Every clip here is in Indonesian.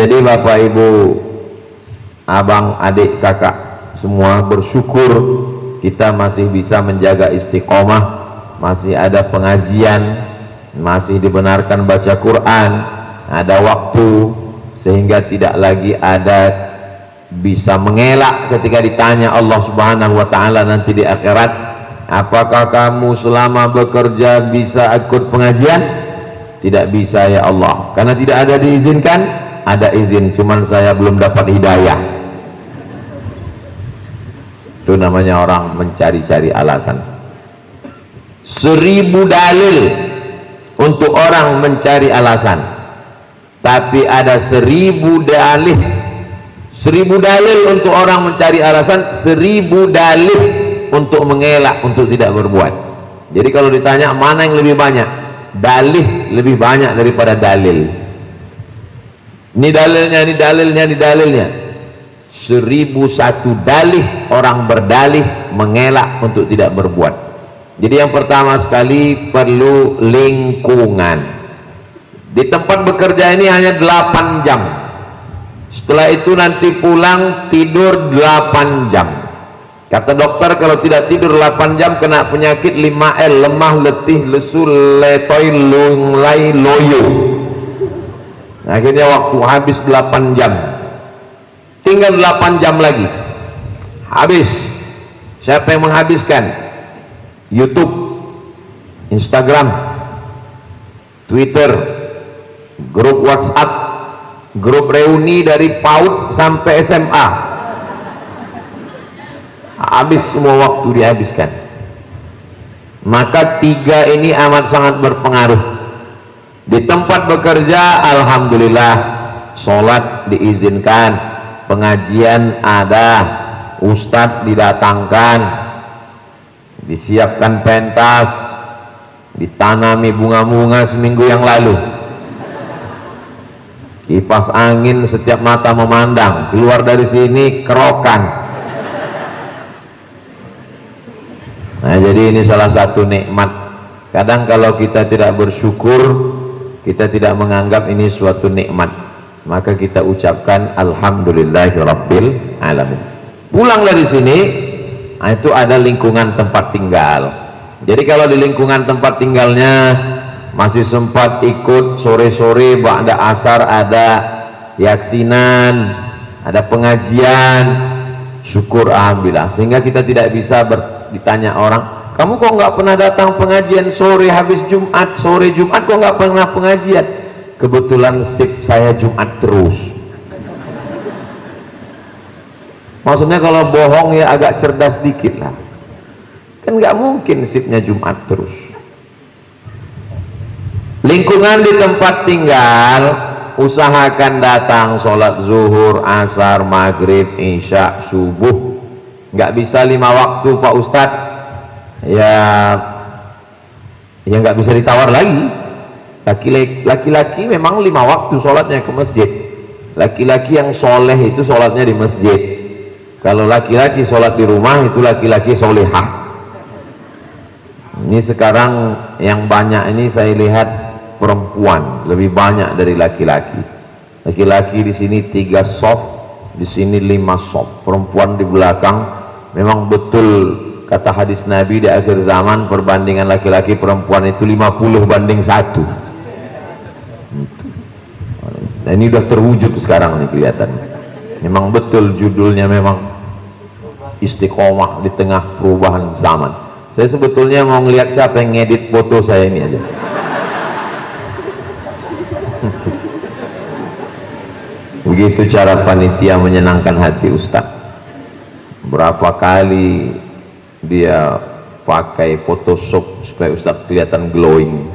Jadi Bapak Ibu, abang, adik, kakak semua bersyukur kita masih bisa menjaga istiqomah, masih ada pengajian, masih dibenarkan baca Quran, ada waktu, sehingga tidak lagi ada bisa mengelak ketika ditanya Allah Subhanahu wa ta'ala nanti di akhirat, apakah kamu selama bekerja bisa ikut pengajian? Tidak bisa ya Allah, karena tidak ada diizinkan. Ada izin, cuman saya belum dapat hidayah. Itu namanya orang mencari-cari alasan. 1000 dalil untuk orang mencari alasan, tapi ada 1000 dalil. 1000 dalil untuk orang mencari alasan, 1000 dalil untuk mengelak, untuk tidak berbuat. Jadi kalau ditanya mana yang lebih banyak, dalil lebih banyak daripada dalil. Ini dalilnya, ini dalilnya, ini dalilnya. 1001 dalih orang berdalih mengelak untuk tidak berbuat. Jadi yang pertama sekali perlu lingkungan. Di tempat bekerja ini hanya 8 jam. Setelah itu nanti pulang tidur 8 jam. Kata dokter kalau tidak tidur 8 jam kena penyakit 5L, lemah, letih, lesu, letoy, lunglai, loyo. Akhirnya waktu habis 8 jam, tinggal 8 jam lagi habis. Siapa yang menghabiskan? YouTube, Instagram, Twitter, grup WhatsApp, grup reuni dari PAUD sampai SMA, habis semua waktu dihabiskan. Maka 3 ini amat sangat berpengaruh. Di tempat bekerja alhamdulillah sholat diizinkan, pengajian ada, ustadz didatangkan, disiapkan pentas, ditanami bunga-bunga seminggu yang lalu, kipas angin setiap mata memandang, keluar dari sini kerokan. Nah, jadi ini salah satu nikmat. Kadang kalau kita tidak bersyukur, kita tidak menganggap ini suatu nikmat, maka kita ucapkan alhamdulillahirabbil alamin. Pulang dari sini, nah itu ada lingkungan tempat tinggal. Jadi kalau di lingkungan tempat tinggalnya masih sempat ikut sore-sore ba'da asar ada yasinan, ada pengajian, syukur alhamdulillah. Sehingga kita tidak bisa ditanya orang, kamu kok nggak pernah datang pengajian sore habis Jumat, sore Jumat kok nggak pernah pengajian? Kebetulan sip saya Jumat terus. Maksudnya kalau bohong ya agak cerdas dikit lah. Kan nggak mungkin sipnya Jumat terus. Lingkungan di tempat tinggal, usahakan datang sholat zuhur, asar, maghrib, isya, subuh. Nggak bisa 5 waktu Pak Ustadz. Ya nggak bisa ditawar lagi. Laki-laki memang 5 waktu sholatnya ke masjid. Laki-laki yang soleh itu sholatnya di masjid. Kalau laki-laki sholat di rumah itu laki-laki solehah. Ini sekarang yang banyak ini saya lihat perempuan lebih banyak dari laki-laki. Laki-laki di sini 3 soft, di sini 5 soft. Perempuan di belakang. Memang betul kata hadis Nabi di akhir zaman perbandingan laki-laki perempuan itu 50:1. Nah ini udah terwujud sekarang nih kelihatan. Memang betul judulnya memang istiqomah di tengah perubahan zaman. Saya sebetulnya mau ngelihat siapa yang ngedit foto saya ini aja. Begitu cara panitia menyenangkan hati Ustaz. Berapa kali dia pakai Photoshop supaya Ustaz kelihatan glowing.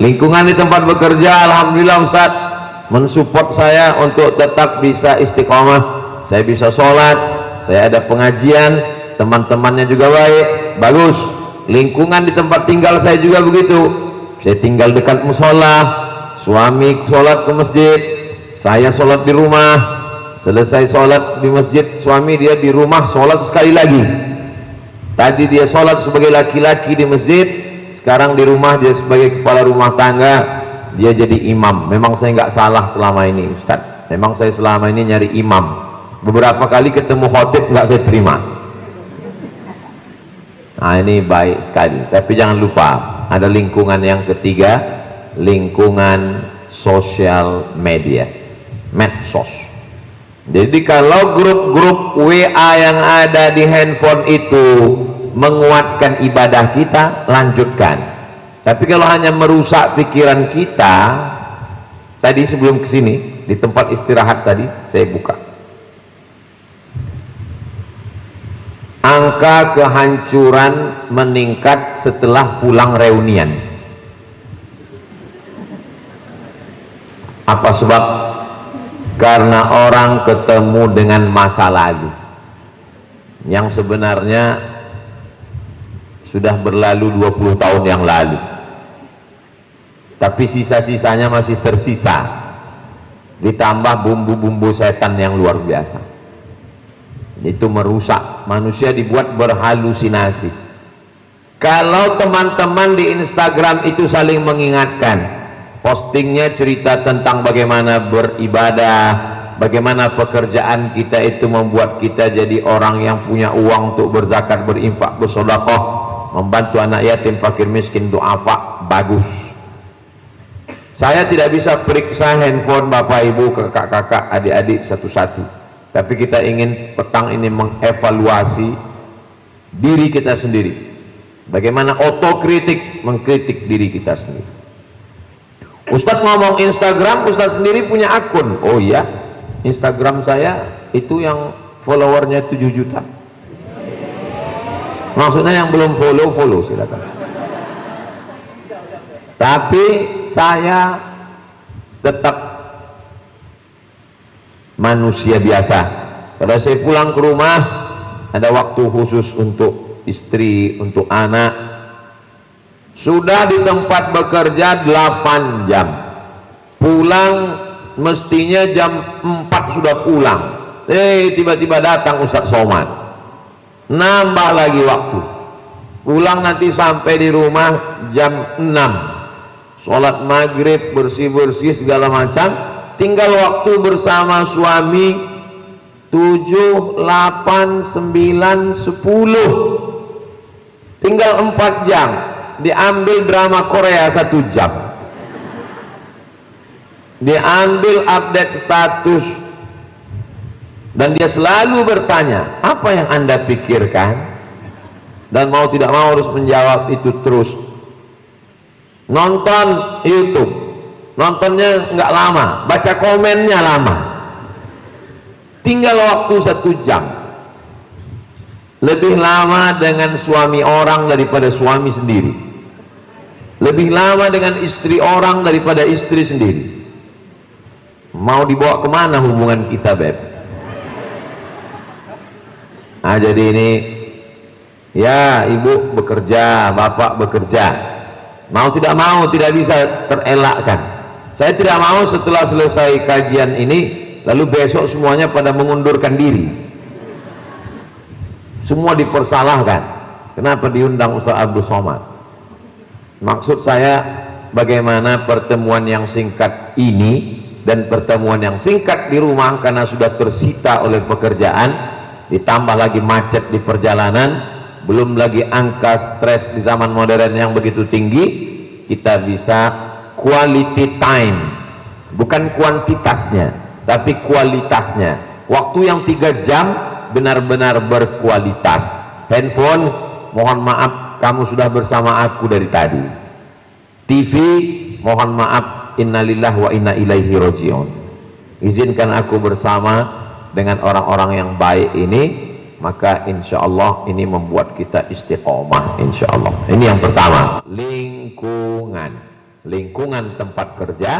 Lingkungan di tempat bekerja alhamdulillah Ustaz mensupport saya untuk tetap bisa istiqomah. Saya bisa sholat, saya ada pengajian, teman-temannya juga baik, bagus. Lingkungan di tempat tinggal saya juga begitu. Saya tinggal dekat musola, suami sholat ke masjid, saya sholat di rumah. Selesai sholat di masjid, suami dia di rumah sholat sekali lagi. Tadi dia sholat sebagai laki-laki di masjid, sekarang di rumah dia sebagai kepala rumah tangga, dia jadi imam. Memang saya nggak salah selama ini Ustaz, memang saya selama ini nyari imam, beberapa kali ketemu khotib nggak saya terima. Nah ini baik sekali, tapi jangan lupa ada lingkungan yang ketiga, lingkungan sosial media, medsos. Jadi kalau grup-grup WA yang ada di handphone itu menguatkan ibadah kita, lanjutkan. Tapi kalau hanya merusak pikiran kita, tadi sebelum kesini di tempat istirahat tadi saya buka, angka kehancuran meningkat setelah pulang reunian. Apa sebab? Karena orang ketemu dengan masa lalu yang sebenarnya sudah berlalu 20 tahun yang lalu, tapi sisa-sisanya masih tersisa, ditambah bumbu-bumbu setan yang luar biasa. Itu merusak manusia, dibuat berhalusinasi. Kalau teman-teman di Instagram itu saling mengingatkan, postingnya cerita tentang bagaimana beribadah, bagaimana pekerjaan kita itu membuat kita jadi orang yang punya uang untuk berzakat, berinfak, bersedekah, membantu anak yatim, fakir miskin, duafa, bagus. Saya tidak bisa periksa handphone bapak ibu, kakak-kakak, adik-adik satu-satu, tapi kita ingin petang ini mengevaluasi diri kita sendiri, bagaimana otokritik, mengkritik diri kita sendiri. Ustadz ngomong Instagram, Ustadz sendiri punya akun. Oh iya, Instagram saya itu yang followernya 7 juta. Maksudnya yang belum follow silakan. Tapi saya tetap manusia biasa. Pada saya pulang ke rumah, ada waktu khusus untuk istri, untuk anak. Sudah di tempat bekerja 8 jam, pulang mestinya jam 4 sudah pulang. Tiba-tiba datang Ustadz Somad, nambah lagi waktu. Pulang nanti sampai di rumah jam 6, sholat maghrib, bersih-bersih segala macam, tinggal waktu bersama suami 7, 8, 9, 10, tinggal 4 jam. Diambil drama Korea 1 jam, diambil update status, dan dia selalu bertanya, apa yang Anda pikirkan? Dan mau tidak mau harus menjawab itu terus. Nonton YouTube, nontonnya nggak lama, baca komennya lama, tinggal waktu 1 jam. Lebih lama dengan suami orang daripada suami sendiri, lebih lama dengan istri orang daripada istri sendiri. Mau dibawa kemana hubungan kita, Beb? Nah jadi ini, ya ibu bekerja, bapak bekerja, mau tidak bisa terelakkan. Saya tidak mau setelah selesai kajian ini lalu besok semuanya pada mengundurkan diri, semua dipersalahkan. Kenapa diundang Ustaz Abdul Somad? Maksud saya bagaimana pertemuan yang singkat ini dan pertemuan yang singkat di rumah karena sudah tersita oleh pekerjaan, ditambah lagi macet di perjalanan, belum lagi angka stres di zaman modern yang begitu tinggi, kita bisa quality time, bukan kuantitasnya tapi kualitasnya. Waktu yang 3 jam benar-benar berkualitas. Handphone, mohon maaf, kamu sudah bersama aku dari tadi. TV, mohon maaf, innalillah wa inna ilaihi rojiun. Izinkan aku bersama dengan orang-orang yang baik ini, maka insya Allah ini membuat kita istiqomah, insya Allah. Ini yang pertama, lingkungan, lingkungan tempat kerja,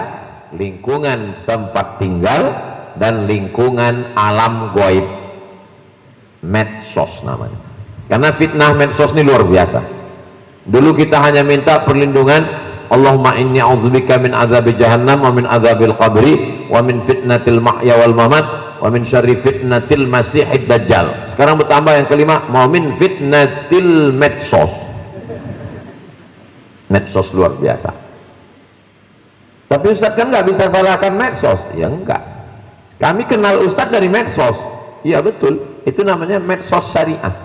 lingkungan tempat tinggal, dan lingkungan alam gaib, medsos namanya. Karena fitnah medsos ini luar biasa. Dulu kita hanya minta perlindungan, Allahumma inni a'udzubika min azabi jahannam wa min azabil qabri wa min fitnatil mahya wal mamat wa min syarri fitnatil masihid dajjal. Sekarang bertambah yang kelima, wa min fitnatil medsos. Medsos luar biasa. Tapi Ustadz kan nggak bisa salahkan medsos. Ya enggak, kami kenal Ustadz dari medsos. Iya betul, itu namanya medsos syariah.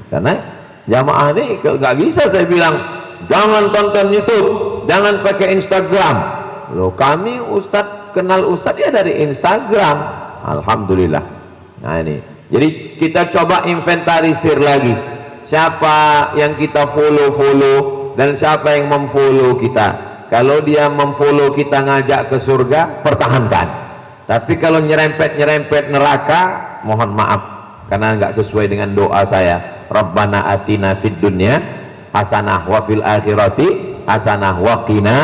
Karena jamaah ini nggak bisa saya bilang jangan tonton YouTube, jangan pakai Instagram. Loh, kami Ustadz kenal Ustadz ya dari Instagram. Alhamdulillah. Nah ini, jadi kita coba inventarisir lagi siapa yang kita follow dan siapa yang memfollow kita. Kalau dia memfollow kita ngajak ke surga, pertahankan. Tapi kalau nyerempet neraka, mohon maaf karena nggak sesuai dengan doa saya. Rabbana atina fid dunya hasanah wa fil akhirati hasanah wa qina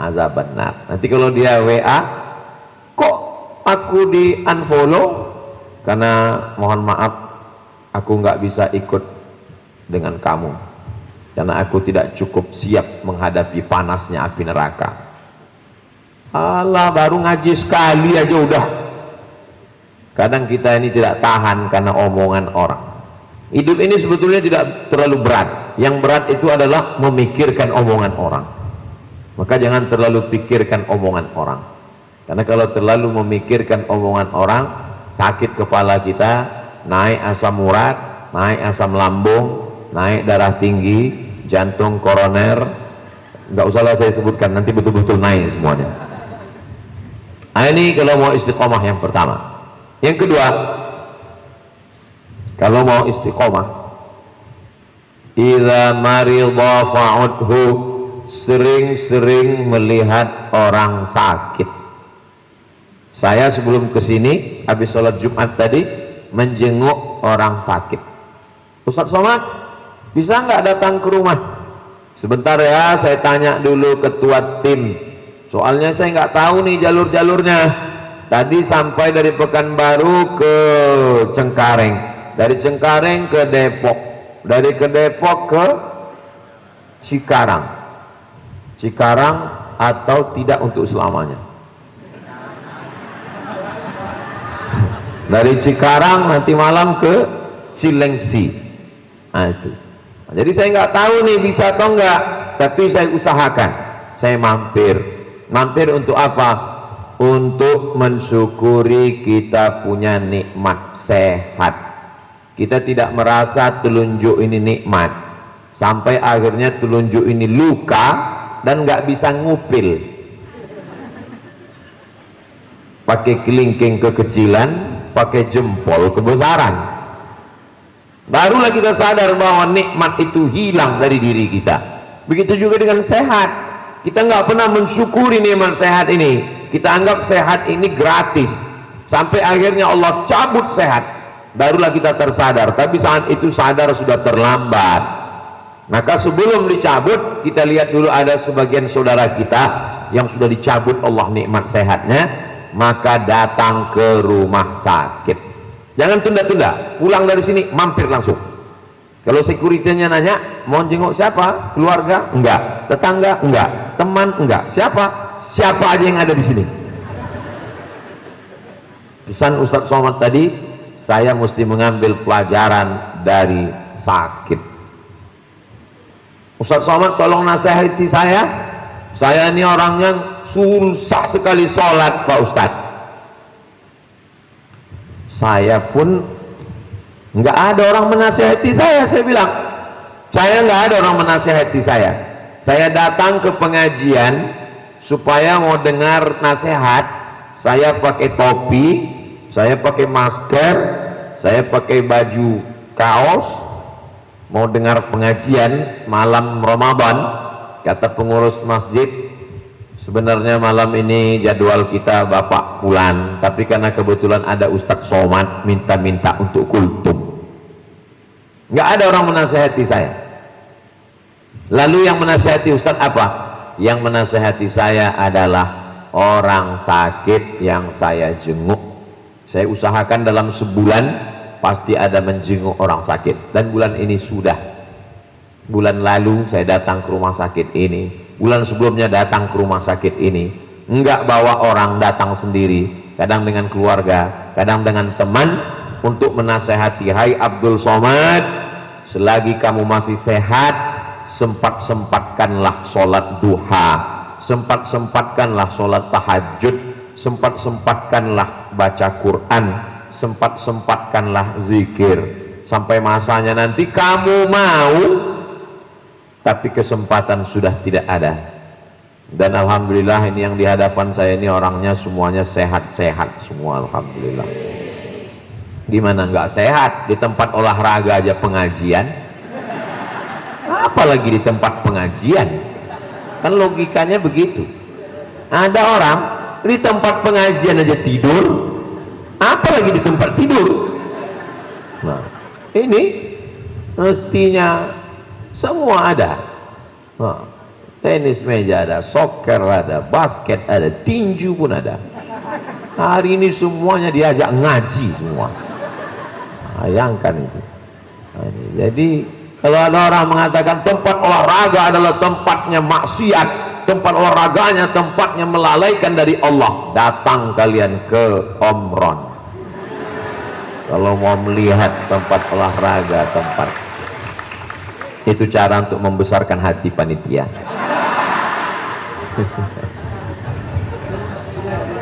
azabannar. Nanti kalau dia WA, kok aku di unfollow? Karena mohon maaf aku nggak bisa ikut dengan kamu karena aku tidak cukup siap menghadapi panasnya api neraka. Allah, baru ngaji sekali aja udah. Kadang kita ini tidak tahan karena omongan orang. Hidup ini sebetulnya tidak terlalu berat. Yang berat itu adalah memikirkan omongan orang. Maka jangan terlalu pikirkan omongan orang. Karena kalau terlalu memikirkan omongan orang, sakit kepala kita, naik asam urat, naik asam lambung, naik darah tinggi, jantung koroner. Nggak usahlah saya sebutkan, nanti betul-betul naik semuanya. Nah, ini kalau mau istiqomah yang pertama. Yang kedua, kalau mau istiqomah, idza maridha fa'udhu, sering-sering melihat orang sakit. Saya sebelum kesini habis sholat Jumat tadi menjenguk orang sakit. Ustadz Somad, bisa nggak datang ke rumah? Sebentar ya, saya tanya dulu ketua tim. Soalnya saya nggak tahu nih jalur-jalurnya. Tadi sampai dari Pekanbaru ke Cengkareng, dari Cengkareng ke Depok, dari ke Depok ke Cikarang. Cikarang atau tidak untuk selamanya. Dari Cikarang nanti malam ke Cilengsi. Nah itu. Nah, jadi saya nggak tahu nih bisa atau enggak, tapi saya usahakan. Saya mampir untuk apa? Untuk mensyukuri kita punya nikmat sehat. Kita tidak merasa telunjuk ini nikmat, sampai akhirnya telunjuk ini luka dan nggak bisa ngupil. Pakai kelingking kekecilan, pakai jempol kebesaran. Barulah kita sadar bahwa nikmat itu hilang dari diri kita. Begitu juga dengan sehat. Kita nggak pernah mensyukuri nikmat sehat ini. Kita anggap sehat ini gratis. Sampai akhirnya Allah cabut sehat. Barulah kita tersadar. Tapi saat itu sadar sudah terlambat. Maka sebelum dicabut, kita lihat dulu ada sebagian saudara kita yang sudah dicabut Allah nikmat sehatnya, maka datang ke rumah sakit. Jangan tunda-tunda, pulang dari sini mampir langsung. Kalau sekuritinya nanya, mau jenguk siapa? Keluarga? Enggak. Tetangga? Enggak. Teman? Enggak. Siapa aja yang ada di sini. Pesan Ustadz Somad tadi, saya mesti mengambil pelajaran dari sakit. Ustadz Somad tolong nasihati saya ini orangnya susah sekali sholat Pak Ustadz. Saya pun nggak ada orang menasihati saya bilang. Saya nggak ada orang menasihati saya. Saya datang ke pengajian supaya mau dengar nasihat. Saya pakai topi, saya pakai masker, saya pakai baju kaos, mau dengar pengajian malam Ramadan. Kata pengurus masjid, sebenarnya malam ini jadwal kita Bapak Fulan, tapi karena kebetulan ada Ustadz Somad minta-minta untuk kultum. Nggak ada orang menasihati saya. Lalu yang menasihati Ustadz apa? Yang menasihati saya adalah orang sakit yang saya jenguk. Saya usahakan dalam sebulan pasti ada menjenguk orang sakit. Dan bulan ini sudah. Bulan lalu saya datang ke rumah sakit ini. Bulan sebelumnya datang ke rumah sakit ini. Enggak bawa orang, datang sendiri. Kadang dengan keluarga, kadang dengan teman, untuk menasehati, hai Abdul Somad, selagi kamu masih sehat, sempat-sempatkanlah sholat duha, sempat-sempatkanlah sholat tahajud, sempat-sempatkanlah baca Quran, sempat-sempatkanlah zikir, sampai masanya nanti kamu mau tapi kesempatan sudah tidak ada. Dan alhamdulillah ini yang di hadapan saya ini orangnya semuanya sehat-sehat semua, alhamdulillah. Gimana nggak sehat? Di tempat olahraga aja pengajian, apalagi di tempat pengajian? Kan logikanya begitu. Ada orang di tempat pengajian aja tidur, apalagi di tempat tidur. Nah, ini mestinya semua ada. Nah, tenis meja ada, soccer ada, basket ada, tinju pun ada. Hari ini semuanya diajak ngaji semua. Bayangkan itu. Nah, ini. Jadi kalau ada orang mengatakan tempat olahraga adalah tempatnya maksiat, tempat olahraganya tempatnya melalaikan dari Allah, datang kalian ke Omron. Kalau mau melihat tempat olahraga, tempat itu cara untuk membesarkan hati panitia.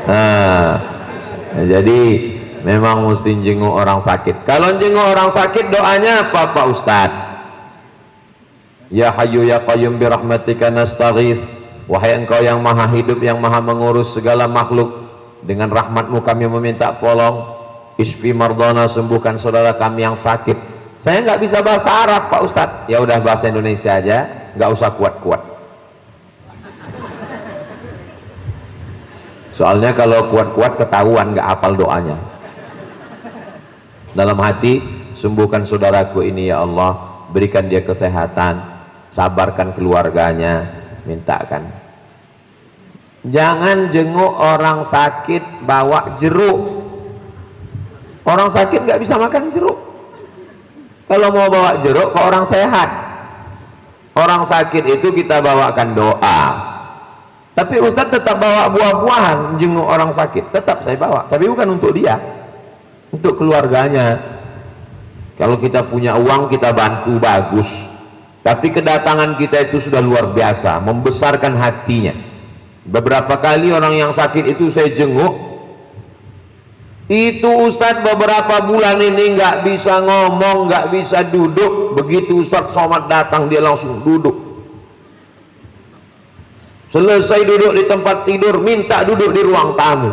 Nah, jadi memang mesti jenguk orang sakit. Kalau jenguk orang sakit doanya apa Pak Ustadz? Ya Hayyu ya Qayyum birahmatika nastaghits. Wahai engkau yang maha hidup, yang maha mengurus segala makhluk, dengan rahmatmu kami meminta tolong. Isfi mardana, sembuhkan saudara kami yang sakit. Saya nggak bisa bahasa Arab Pak Ustadz. Ya udah bahasa Indonesia aja, nggak usah kuat-kuat. Soalnya kalau kuat-kuat ketahuan nggak hafal doanya. Dalam hati, sembuhkan saudaraku ini ya Allah, berikan dia kesehatan, sabarkan keluarganya, mintakan. Jangan jenguk orang sakit bawa jeruk. Orang sakit nggak bisa makan jeruk. Kalau mau bawa jeruk ke orang sehat, orang sakit itu kita bawakan doa. Tapi Ustadz tetap bawa buah-buahan jenguk orang sakit, tetap saya bawa, tapi bukan untuk dia, untuk keluarganya. Kalau kita punya uang kita bantu, bagus, tapi kedatangan kita itu sudah luar biasa, membesarkan hatinya. Beberapa kali orang yang sakit itu saya jenguk, itu Ustadz beberapa bulan ini nggak bisa ngomong, nggak bisa duduk. Begitu Ustadz Somad datang dia langsung duduk. Selesai duduk di tempat tidur, minta duduk di ruang tamu.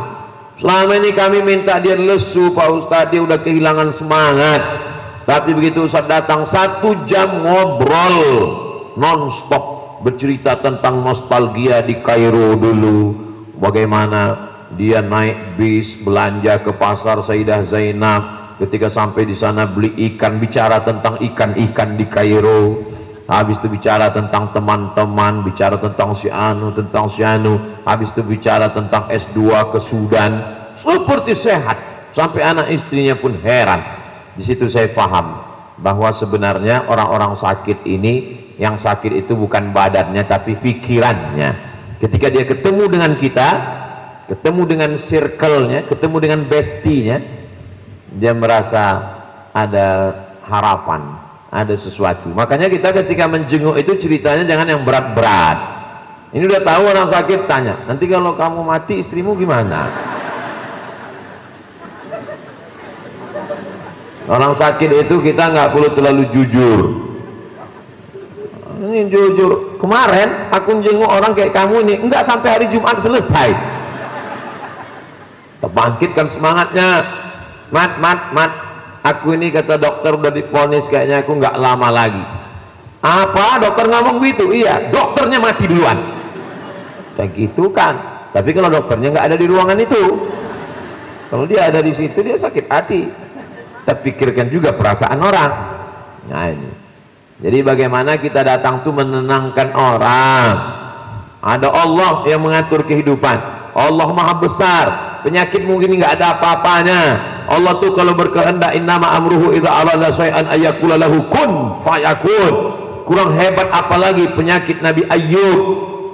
Selama ini kami minta dia lesu Pak Ustadz, dia udah kehilangan semangat. Tapi begitu Ustadz datang, 1 jam ngobrol non-stop, bercerita tentang nostalgia di Kairo dulu, bagaimana dia naik bis belanja ke pasar Sayyidah Zainab, ketika sampai di sana beli ikan, bicara tentang ikan-ikan di Kairo. Habis itu bicara tentang teman-teman, bicara tentang si anu, habis itu bicara tentang S2 ke Sudan, seperti sehat, sampai anak istrinya pun heran. Di situ saya paham bahwa sebenarnya orang-orang sakit ini, yang sakit itu bukan badannya tapi pikirannya. Ketika dia ketemu dengan kita, ketemu dengan circle-nya, ketemu dengan bestinya, dia merasa ada harapan, ada sesuatu. Makanya kita ketika menjenguk itu ceritanya jangan yang berat-berat. Ini udah tahu orang sakit, tanya, nanti kalau kamu mati istrimu gimana? Orang sakit itu kita nggak perlu terlalu jujur. Ini jujur, kemarin aku jenguk orang kayak kamu ini, enggak sampai hari Jumat selesai. Terbangkitkan semangatnya. Mat, aku ini kata dokter udah divonis kayaknya aku nggak lama lagi. Apa dokter ngomong gitu? Iya, dokternya mati duluan. Kayak gitu kan. Tapi kalau dokternya nggak ada di ruangan itu, kalau dia ada di situ dia sakit hati. Kita pikirkan juga perasaan orang. Nah ini. Jadi bagaimana kita datang tuh menenangkan orang. Ada Allah yang mengatur kehidupan. Allah maha besar. Penyakit mungkin nggak ada apa-apanya. Allah tuh kalau berkehendak, innama amruhu idza arada syai'an ayyakula lahu kun fayakun. Kurang hebat apalagi penyakit Nabi Ayub,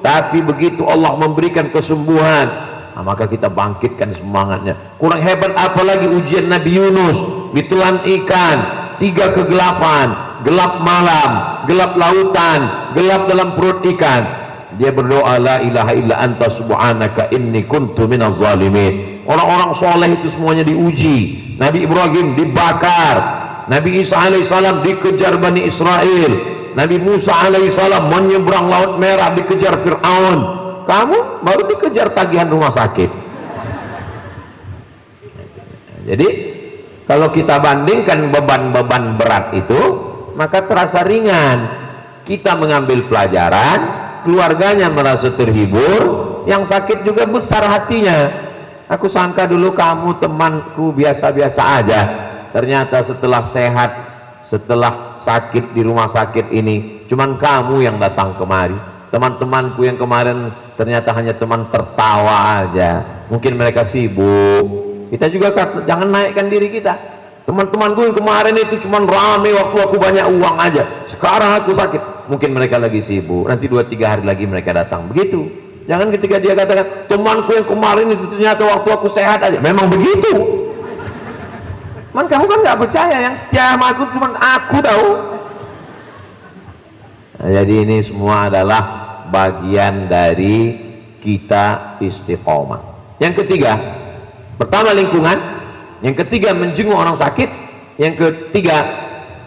tapi begitu Allah memberikan kesembuhan, nah, maka kita bangkitkan semangatnya. Kurang hebat apalagi ujian Nabi Yunus, ditelan ikan, 3 kegelapan, gelap malam, gelap lautan, gelap dalam perut ikan. dia berdoa la ilaha illa anta subhanaka inni kuntu minaz zalimin. Orang-orang soleh itu semuanya diuji. Nabi Ibrahim dibakar, Nabi Isa alaihissalam dikejar Bani Israel, Nabi Musa alaihissalam menyeberang Laut Merah dikejar Fir'aun. Kamu baru dikejar tagihan rumah sakit. Jadi kalau kita bandingkan beban-beban berat itu, maka terasa ringan. Kita mengambil pelajaran, keluarganya merasa terhibur, yang sakit juga besar hatinya. Aku sangka dulu kamu temanku biasa-biasa aja, ternyata setelah sehat, setelah sakit di rumah sakit ini, cuman kamu yang datang kemari. Teman-temanku yang kemarin ternyata hanya teman tertawa aja, mungkin mereka sibuk. Kita juga jangan naikkan diri kita. Teman-temanku yang kemarin itu cuman rame waktu aku banyak uang aja, sekarang aku sakit, mungkin mereka lagi sibuk, nanti 2-3 hari lagi mereka datang. Begitu. Jangan ketika dia katakan temanku yang kemarin itu ternyata waktu aku sehat aja. Memang begitu. Man, kamu kan nggak percaya, yang setia sama aku cuma aku tahu. Nah, jadi ini semua adalah bagian dari kita istiqomah. Yang ketiga, pertama lingkungan, yang ketiga menjenguk orang sakit, yang ketiga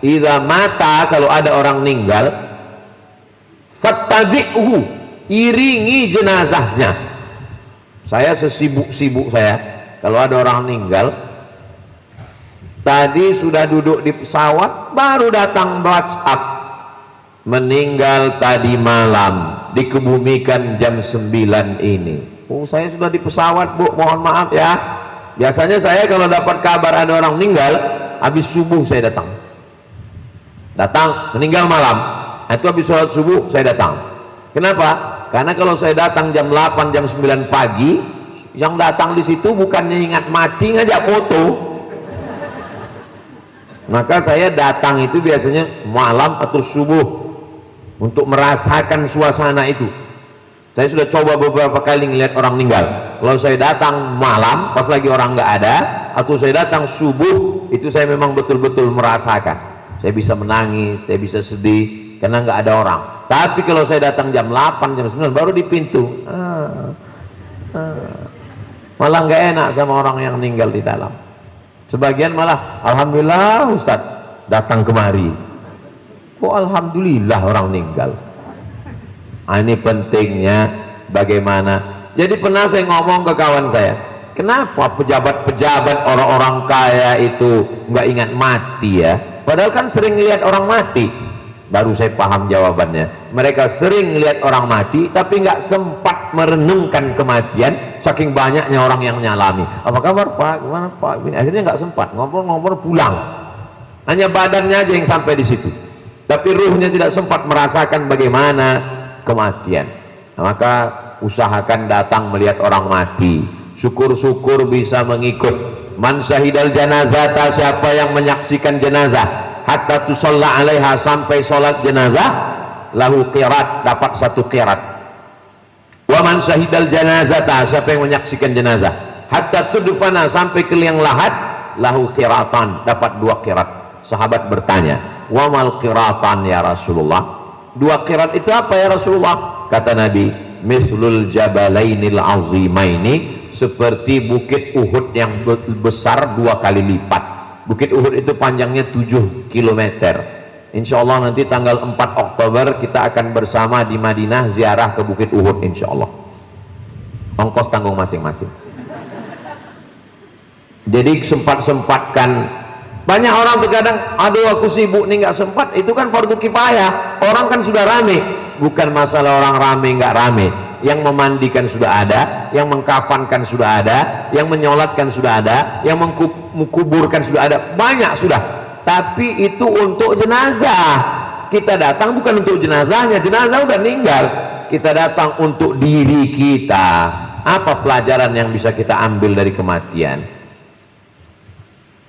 idza mata, kalau ada orang meninggal, fattabi'uhu, iringi jenazahnya. Saya sesibuk-sibuk saya, kalau ada orang meninggal, tadi sudah duduk di pesawat, baru datang WhatsApp, meninggal tadi malam, dikebumikan jam 9 ini. Oh, saya sudah di pesawat, Bu, mohon maaf ya. Biasanya saya kalau dapat kabar ada orang meninggal, habis subuh saya datang, meninggal malam, itu habis sholat subuh saya datang. Kenapa? Karena kalau saya datang jam 8, jam 9 pagi, yang datang di situ bukannya ingat mati, ngajak foto. Maka saya datang itu biasanya malam atau subuh untuk merasakan suasana itu. Saya sudah coba beberapa kali ngelihat orang meninggal. Kalau saya datang malam pas lagi orang nggak ada, atau saya datang subuh, itu saya memang betul-betul merasakan. Saya bisa menangis, saya bisa sedih karena nggak ada orang. Tapi kalau saya datang jam 8, jam 9 baru di pintu, malah nggak enak sama orang yang meninggal di dalam. Sebagian malah alhamdulillah Ustaz datang kemari. Kok alhamdulillah orang meninggal? Ini pentingnya bagaimana. Jadi pernah saya ngomong ke kawan saya, kenapa pejabat-pejabat orang-orang kaya itu nggak ingat mati ya? Padahal kan sering lihat orang mati. Baru saya paham jawabannya. Mereka sering lihat orang mati, tapi nggak sempat merenungkan kematian, saking banyaknya orang yang menyalami. Apa kabar Pak? Gimana Pak? Akhirnya nggak sempat ngobrol-ngobrol, pulang. Hanya badannya aja yang sampai di situ, tapi ruhnya tidak sempat merasakan bagaimana kematian. Nah, maka usahakan datang melihat orang mati. Syukur-syukur bisa mengikut. Man syahidal janazata, siapa yang menyaksikan jenazah, hatta tusalla alaiha, sampai sholat jenazah, lahu qirat, dapat 1 qirat. Wa man syahidal janazata, siapa yang menyaksikan jenazah, hatta tudfana, sampai ke liang lahat, lahu qiratan, dapat 2 qirat. Sahabat bertanya, wa mal qiratan ya Rasulullah? 2 qirat itu apa ya Rasulullah? Kata Nabi, mislul jabalainil azimaini, seperti bukit Uhud yang besar 2 kali lipat. Bukit Uhud itu panjangnya 7 km. Insya Allah nanti tanggal 4 Oktober kita akan bersama di Madinah ziarah ke Bukit Uhud, insya Allah. Ongkos tanggung masing-masing. Jadi sempat-sempatkan. Banyak orang terkadang, aduh aku sibuk nih nggak sempat. Itu kan fardu kifayah. Orang kan sudah rame. Bukan masalah orang rame nggak rame. Yang memandikan sudah ada, yang mengkafankan sudah ada, yang menyolatkan sudah ada, yang mengkuburkan sudah ada, banyak sudah. Tapi itu untuk jenazah. Kita datang bukan untuk jenazahnya, jenazah udah meninggal. Kita datang untuk diri kita. Apa pelajaran yang bisa kita ambil dari kematian?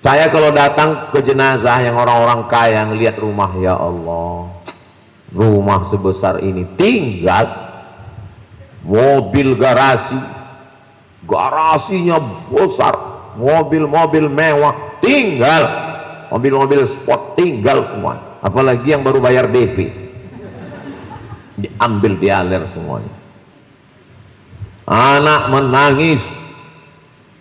Saya kalau datang ke jenazah yang orang-orang kaya, ngelihat rumah, ya Allah, rumah sebesar ini tinggal, mobil garasinya besar, mobil-mobil mewah tinggal, mobil-mobil sport tinggal semua, apalagi yang baru bayar DP. diambil, dialer semuanya. Anak menangis.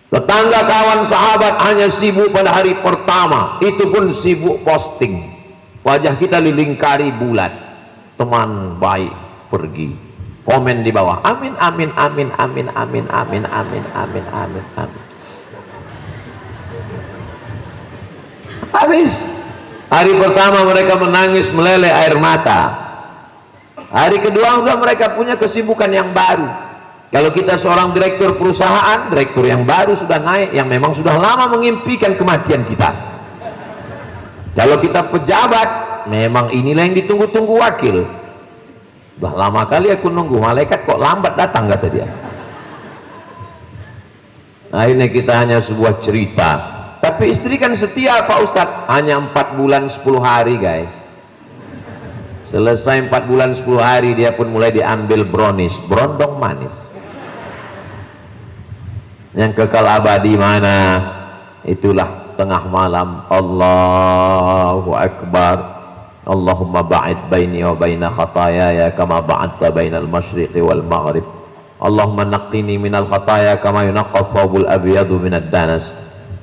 Tetangga, kawan, sahabat hanya sibuk pada hari pertama, itu pun sibuk posting. Wajah kita dilingkari bulat. Teman baik pergi, komen di bawah, amin amin amin amin amin amin amin amin amin amin. Habis. Hari pertama mereka menangis meleleh air mata. Hari kedua sudah mereka punya kesibukan yang baru. Kalau kita seorang direktur perusahaan, direktur yang baru sudah naik, yang memang sudah lama mengimpikan kematian kita. Kalau kita pejabat, memang inilah yang ditunggu-tunggu wakil. Sudah lama kali aku nunggu, malaikat kok lambat datang, kata dia. Akhirnya kita hanya sebuah cerita. Tapi istri kan setia Pak Ustadz, hanya 4 bulan 10 hari guys. Selesai 4 bulan 10 hari dia pun mulai diambil brownies, berondong manis. Yang kekal abadi mana? Itulah tengah malam, Allahu Akbar, Allahumma ba'id baini wa baina khatayaya kama ba'adta bainal masyriqi wal maghrib, Allahumma naqqini minal khataya kama yunaqqa thawbul abyadu minad danas,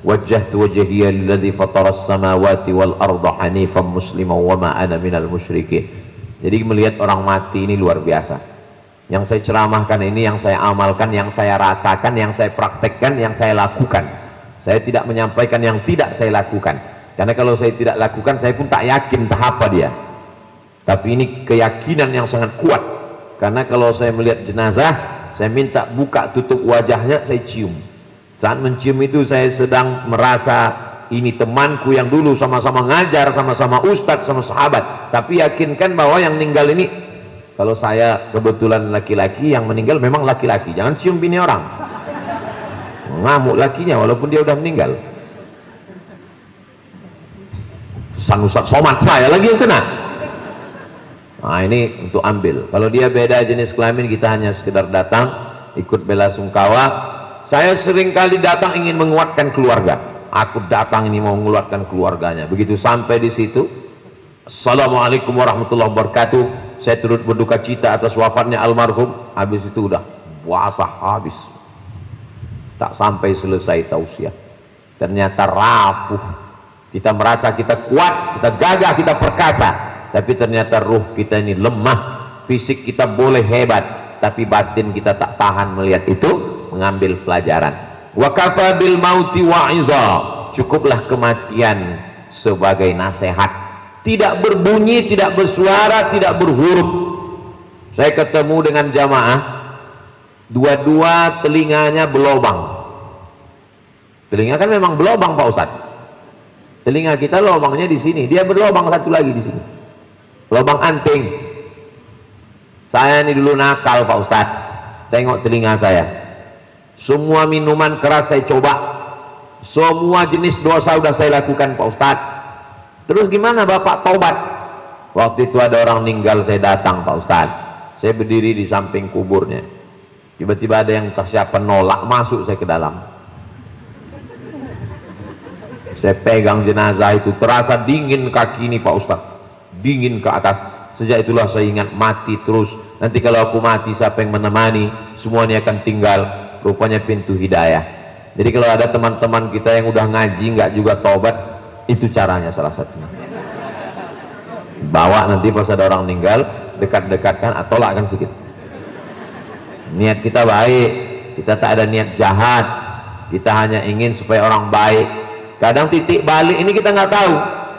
wajjahtu wajhiya lilladzi fataras samawati wal arda hanifan musliman wa ma ana minal musyrikin. Jadi melihat orang mati ini luar biasa. Yang saya ceramahkan ini, yang saya amalkan, yang saya rasakan, yang saya praktekkan, yang saya lakukan. Saya tidak menyampaikan yang tidak saya lakukan, karena kalau saya tidak lakukan, saya pun tak yakin entah apa dia. Tapi ini keyakinan yang sangat kuat, karena kalau saya melihat jenazah, saya minta buka tutup wajahnya, saya cium. Saat mencium itu saya sedang merasa ini temanku yang dulu sama-sama ngajar, sama-sama ustadz, sama sahabat. Tapi yakinkan bahwa yang meninggal ini, kalau saya kebetulan laki-laki, yang meninggal memang laki-laki. Jangan cium bini orang, ngamuk lakinya walaupun dia udah meninggal. Sanusat somat saya lagi yang kena. Nah ini untuk ambil. Kalau dia beda jenis kelamin, kita hanya sekedar datang ikut bela sungkawa. Saya sering kali datang ingin menguatkan keluarga. Aku datang ini mau menguatkan keluarganya. Begitu sampai di situ, Assalamualaikum warahmatullahi wabarakatuh, saya turut berduka cita atas wafatnya almarhum. Habis itu udah puasa habis, tak sampai selesai tausiah, ternyata rapuh. Kita merasa kita kuat, kita gagah, kita perkasa, tapi ternyata ruh kita ini lemah. Fisik kita boleh hebat, tapi batin kita tak tahan melihat itu. Mengambil pelajaran. Wa kafa bil mauti wa'iza, cukuplah kematian sebagai nasihat. Tidak berbunyi, tidak bersuara, tidak berhuruf. Saya ketemu dengan jamaah, dua-dua telinganya berlobang. Telinga kan memang berlobang Pak Ustadz. Telinga kita lobangnya di sini, dia berlobang satu lagi di sini, lobang anting. Saya ini dulu nakal Pak Ustadz, tengok telinga saya. Semua minuman keras saya coba, semua jenis dosa sudah saya lakukan Pak Ustadz. Terus gimana Bapak taubat? Waktu itu ada orang meninggal, saya datang Pak Ustadz. Saya berdiri di samping kuburnya. Tiba-tiba ada yang tak siapa nolak, masuk saya ke dalam. Saya pegang jenazah itu, terasa dingin kaki ini Pak Ustadz, dingin ke atas. Sejak itulah saya ingat mati terus. Nanti kalau aku mati, siapa yang menemani? Semuanya akan tinggal. Rupanya pintu hidayah. Jadi kalau ada teman-teman kita yang udah ngaji nggak juga taubat, itu caranya salah satunya. Bawa nanti pas ada orang meninggal, dekat-dekatkan atau tolakkan sedikit. Niat kita baik, kita tak ada niat jahat, kita hanya ingin supaya orang baik. Kadang titik balik ini kita nggak tahu.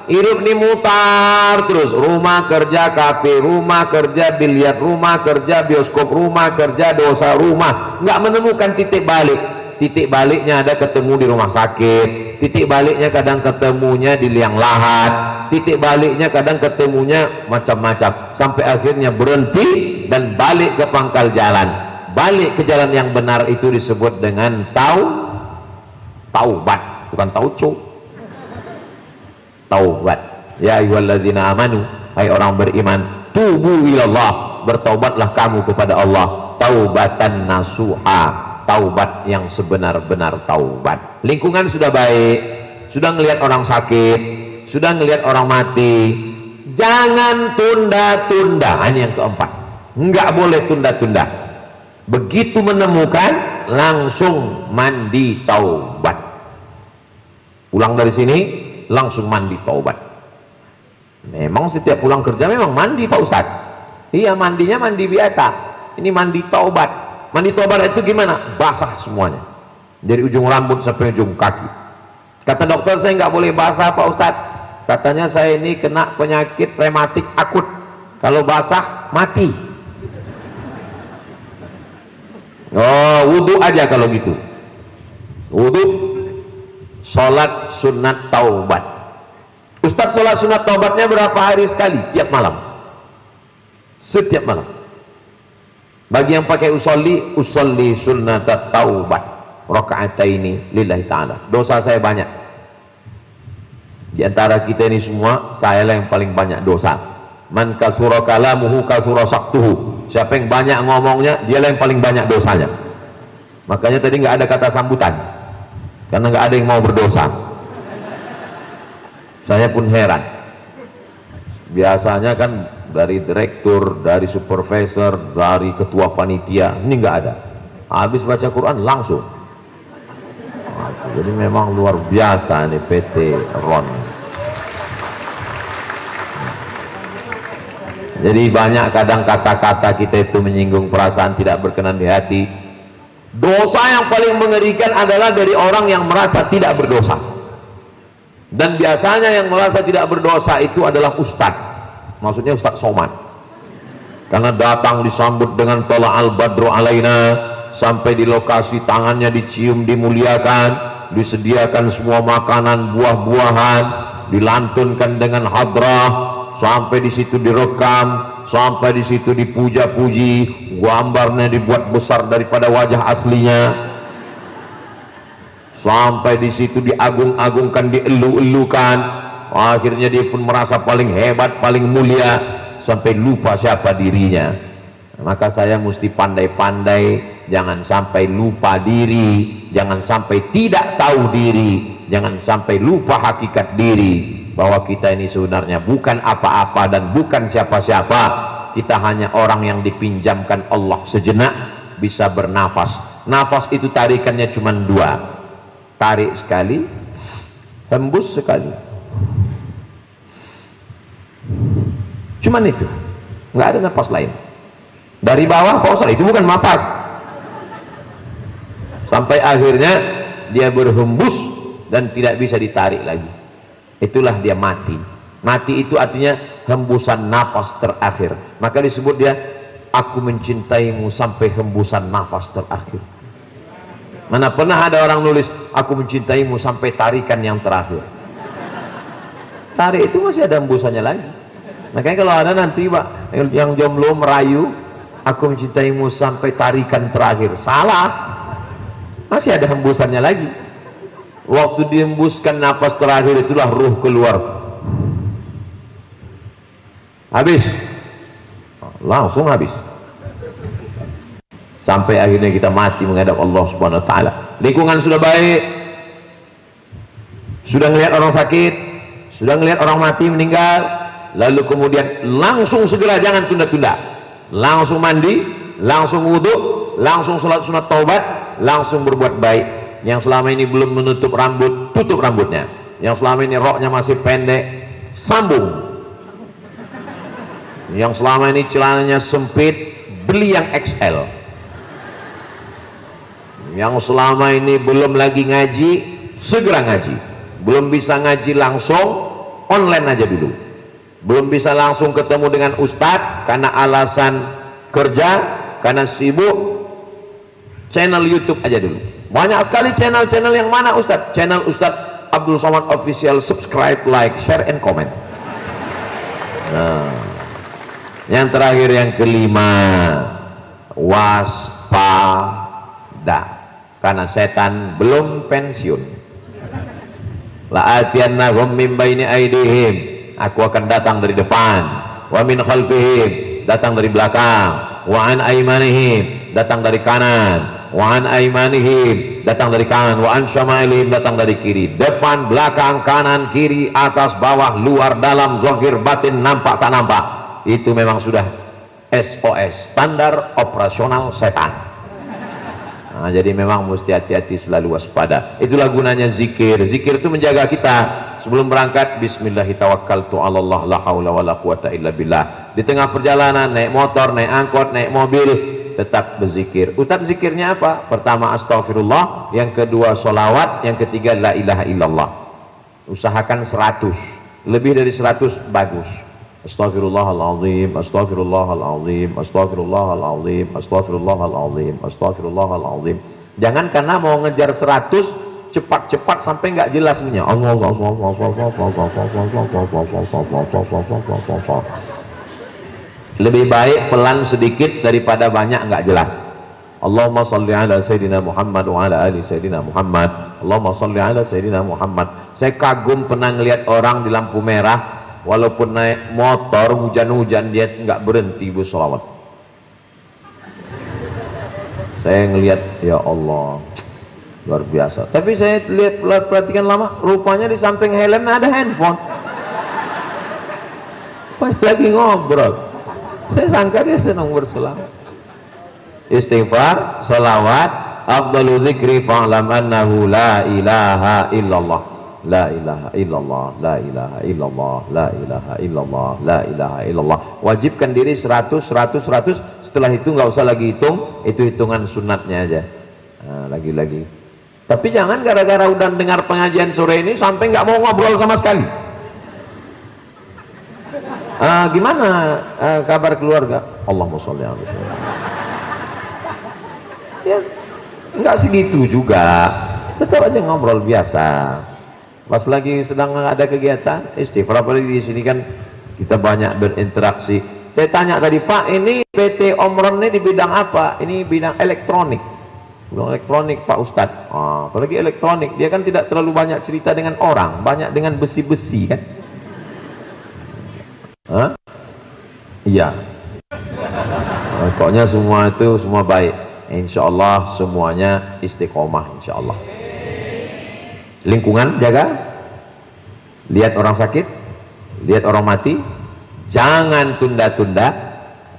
Hidup ini mutar terus, rumah kerja kafe, rumah kerja biliar, rumah kerja bioskop, rumah kerja dosa, rumah, nggak menemukan titik balik. Titik baliknya ada ketemu di rumah sakit, titik baliknya kadang ketemunya di liang lahat, titik baliknya kadang ketemunya macam-macam, sampai akhirnya berhenti dan balik ke pangkal jalan. Balik ke jalan yang benar itu disebut dengan taubat, bukan tauco. Taubat. Ya ayyuhalladzina amanu, hai orang beriman, tubu ilallah, bertaubatlah kamu kepada Allah, taubatan nasuha, taubat yang sebenar-benar taubat. Lingkungan sudah baik, sudah ngelihat orang sakit, sudah ngelihat orang mati, jangan tunda-tunda. Ini yang keempat, nggak boleh tunda-tunda. Begitu menemukan langsung mandi taubat, pulang dari sini langsung mandi taubat. Memang setiap pulang kerja memang mandi Pak Ustadz. Iya, mandinya mandi biasa, ini mandi taubat. Mandi taubat itu gimana? Basah semuanya dari ujung rambut sampai ujung kaki. Kata dokter, saya nggak boleh basah Pak Ustadz, katanya saya ini kena penyakit rematik akut, kalau basah mati. Oh, wudhu aja kalau gitu, wudhu, sholat sunat taubat. Ustadz, sholat sunat taubatnya berapa hari sekali? Tiap malam, setiap malam. Bagi yang pakai usolli sunat taubat rakaataini lillahi ta'ala. Dosa saya banyak. Di antara kita ini semua, saya lah yang paling banyak dosa. Man kasura kalamuhu kasura saktuhu. Siapa yang banyak ngomongnya, dia lah yang paling banyak dosanya. Makanya tadi nggak ada kata sambutan, karena nggak ada yang mau berdosa. Saya pun heran. Biasanya kan dari direktur, dari supervisor, dari ketua panitia, ini nggak ada. Habis baca Quran langsung. Jadi memang luar biasa nih PT Ron. Jadi banyak kadang kata-kata kita itu menyinggung perasaan, tidak berkenan di hati. Dosa yang paling mengerikan adalah dari orang yang merasa tidak berdosa. Dan biasanya yang merasa tidak berdosa itu adalah ustadz, maksudnya Ustadz Somad. Karena datang disambut dengan tola al-badru alaina, sampai di lokasi tangannya dicium, dimuliakan, disediakan semua makanan, buah-buahan, dilantunkan dengan hadrah, sampai di situ direkam, sampai di situ dipuja-puji, gambarnya dibuat besar daripada wajah aslinya, sampai di situ diagung-agungkan, dielu-elukan. Akhirnya dia pun merasa paling hebat, paling mulia, sampai lupa siapa dirinya. Maka saya mesti pandai-pandai, jangan sampai lupa diri, jangan sampai tidak tahu diri, jangan sampai lupa hakikat diri, bahwa kita ini sebenarnya bukan apa-apa dan bukan siapa-siapa. Kita hanya orang yang dipinjamkan Allah sejenak bisa bernafas. Nafas itu tarikannya cuma dua, tarik sekali, hembus sekali, cuman itu, nggak ada nafas lain. Dari bawah Pak Ustadz, itu bukan nafas. Sampai akhirnya dia berhembus dan tidak bisa ditarik lagi, itulah dia mati. Mati itu artinya hembusan nafas terakhir. Maka disebut dia, aku mencintaimu sampai hembusan nafas terakhir. Mana pernah ada orang nulis, aku mencintaimu sampai tarikan yang terakhir. Tarik itu masih ada hembusannya lagi. Makanya kalau ada nanti Pak yang jomblo merayu, aku mencintaimu sampai tarikan terakhir, salah. Masih ada hembusannya lagi. Waktu dihembuskan nafas terakhir, itulah ruh keluar, habis, langsung habis. Sampai akhirnya kita mati menghadap Allah Subhanahu wa ta'ala. Lingkungan sudah baik, sudah ngelihat orang sakit, sudah ngelihat orang mati meninggal, lalu kemudian langsung segera, jangan tunda-tunda, langsung mandi, langsung wudhu, langsung sholat sunat taubat, langsung berbuat baik. Yang selama ini belum menutup rambut, tutup rambutnya. Yang selama ini roknya masih pendek, sambung. Yang selama ini celananya sempit, beli yang XL. Yang selama ini belum lagi ngaji, segera ngaji. Belum bisa ngaji langsung, online aja dulu. Belum bisa langsung ketemu dengan ustadz karena alasan kerja, karena sibuk, channel YouTube aja dulu. Banyak sekali channel-channel. Yang mana ustadz? Channel Ustadz Abdul Somad Official. Subscribe, like, share, and comment. Nah, yang terakhir, yang kelima, waspada, karena setan belum pensiun. La'atiyannahum min baini aidihim, aku akan datang dari depan, wa min khalfihim, datang dari belakang, wa an aimanihim, datang dari kanan, wa an aimanihim, datang dari kanan, wa an syama'ilihim, datang dari kiri. Depan, belakang, kanan, kiri, atas, bawah, luar, dalam, zahir, batin, nampak tak nampak, itu memang sudah SOS, standar operasional setan. Nah, jadi memang mesti hati-hati, selalu waspada. Itulah gunanya zikir. Zikir itu menjaga kita. Sebelum berangkat, bismillahirrahmanirrahim, la haula wala quwata illa billah. Di tengah perjalanan, naik motor, naik angkot, naik mobil, tetap berzikir. Ustaz, zikirnya apa? Pertama astagfirullah, yang kedua sholawat, yang ketiga la ilaha illallah. Usahakan 100, lebih dari 100 bagus. Astaghfirullahaladzim, astaghfirullahaladzim, astaghfirullahaladzim, astaghfirullahaladzim, astaghfirullahaladzim. Jangan karena mau ngejar 100 cepat-cepat sampai nggak jelas punya. Lebih baik pelan sedikit daripada banyak nggak jelas. Allahumma salli ala Sayyidina Muhammad wa ala ali Sayyidina Muhammad. Allahumma salli ala Sayyidina Muhammad. Saya kagum pernah ngelihat orang di lampu merah, walaupun naik motor hujan-hujan dia nggak berhenti bersolawat. Saya ngelihat, ya Allah, luar biasa. Tapi saya lihat, perhatikan lama, rupanya di samping helmnya ada handphone. Pas lagi ngobrol, saya sangka dia sedang berselawat. Istighfar, salawat, afdalu dzikri fa'lam annahu la ilaha illallah, la ilaha illallah, la ilaha illallah, la ilaha illallah, la ilaha illallah. Wajibkan diri 100. Setelah itu nggak usah lagi hitung, itu hitungan sunatnya aja. Nah, lagi-lagi. Tapi jangan gara-gara udah dengar pengajian sore ini sampai nggak mau ngobrol sama sekali. Gimana kabar keluarga? Allahumma sholli alaihi wasallam. Ya, nggak segitu juga, tetap aja ngobrol biasa. Pas lagi sedang ada kegiatan istighfar, apalagi di sini kan kita banyak berinteraksi. Saya tanya tadi, Pak, ini PT Omron ini di bidang apa? Ini bidang elektronik. Bidang elektronik, Pak Ustadz. Apalagi elektronik, dia kan tidak terlalu banyak cerita dengan orang, banyak dengan besi-besi kan? Iya. Pokoknya semua itu semua baik. Insya Allah semuanya istiqomah, insya Allah. Lingkungan jaga, lihat orang sakit, lihat orang mati, jangan tunda-tunda,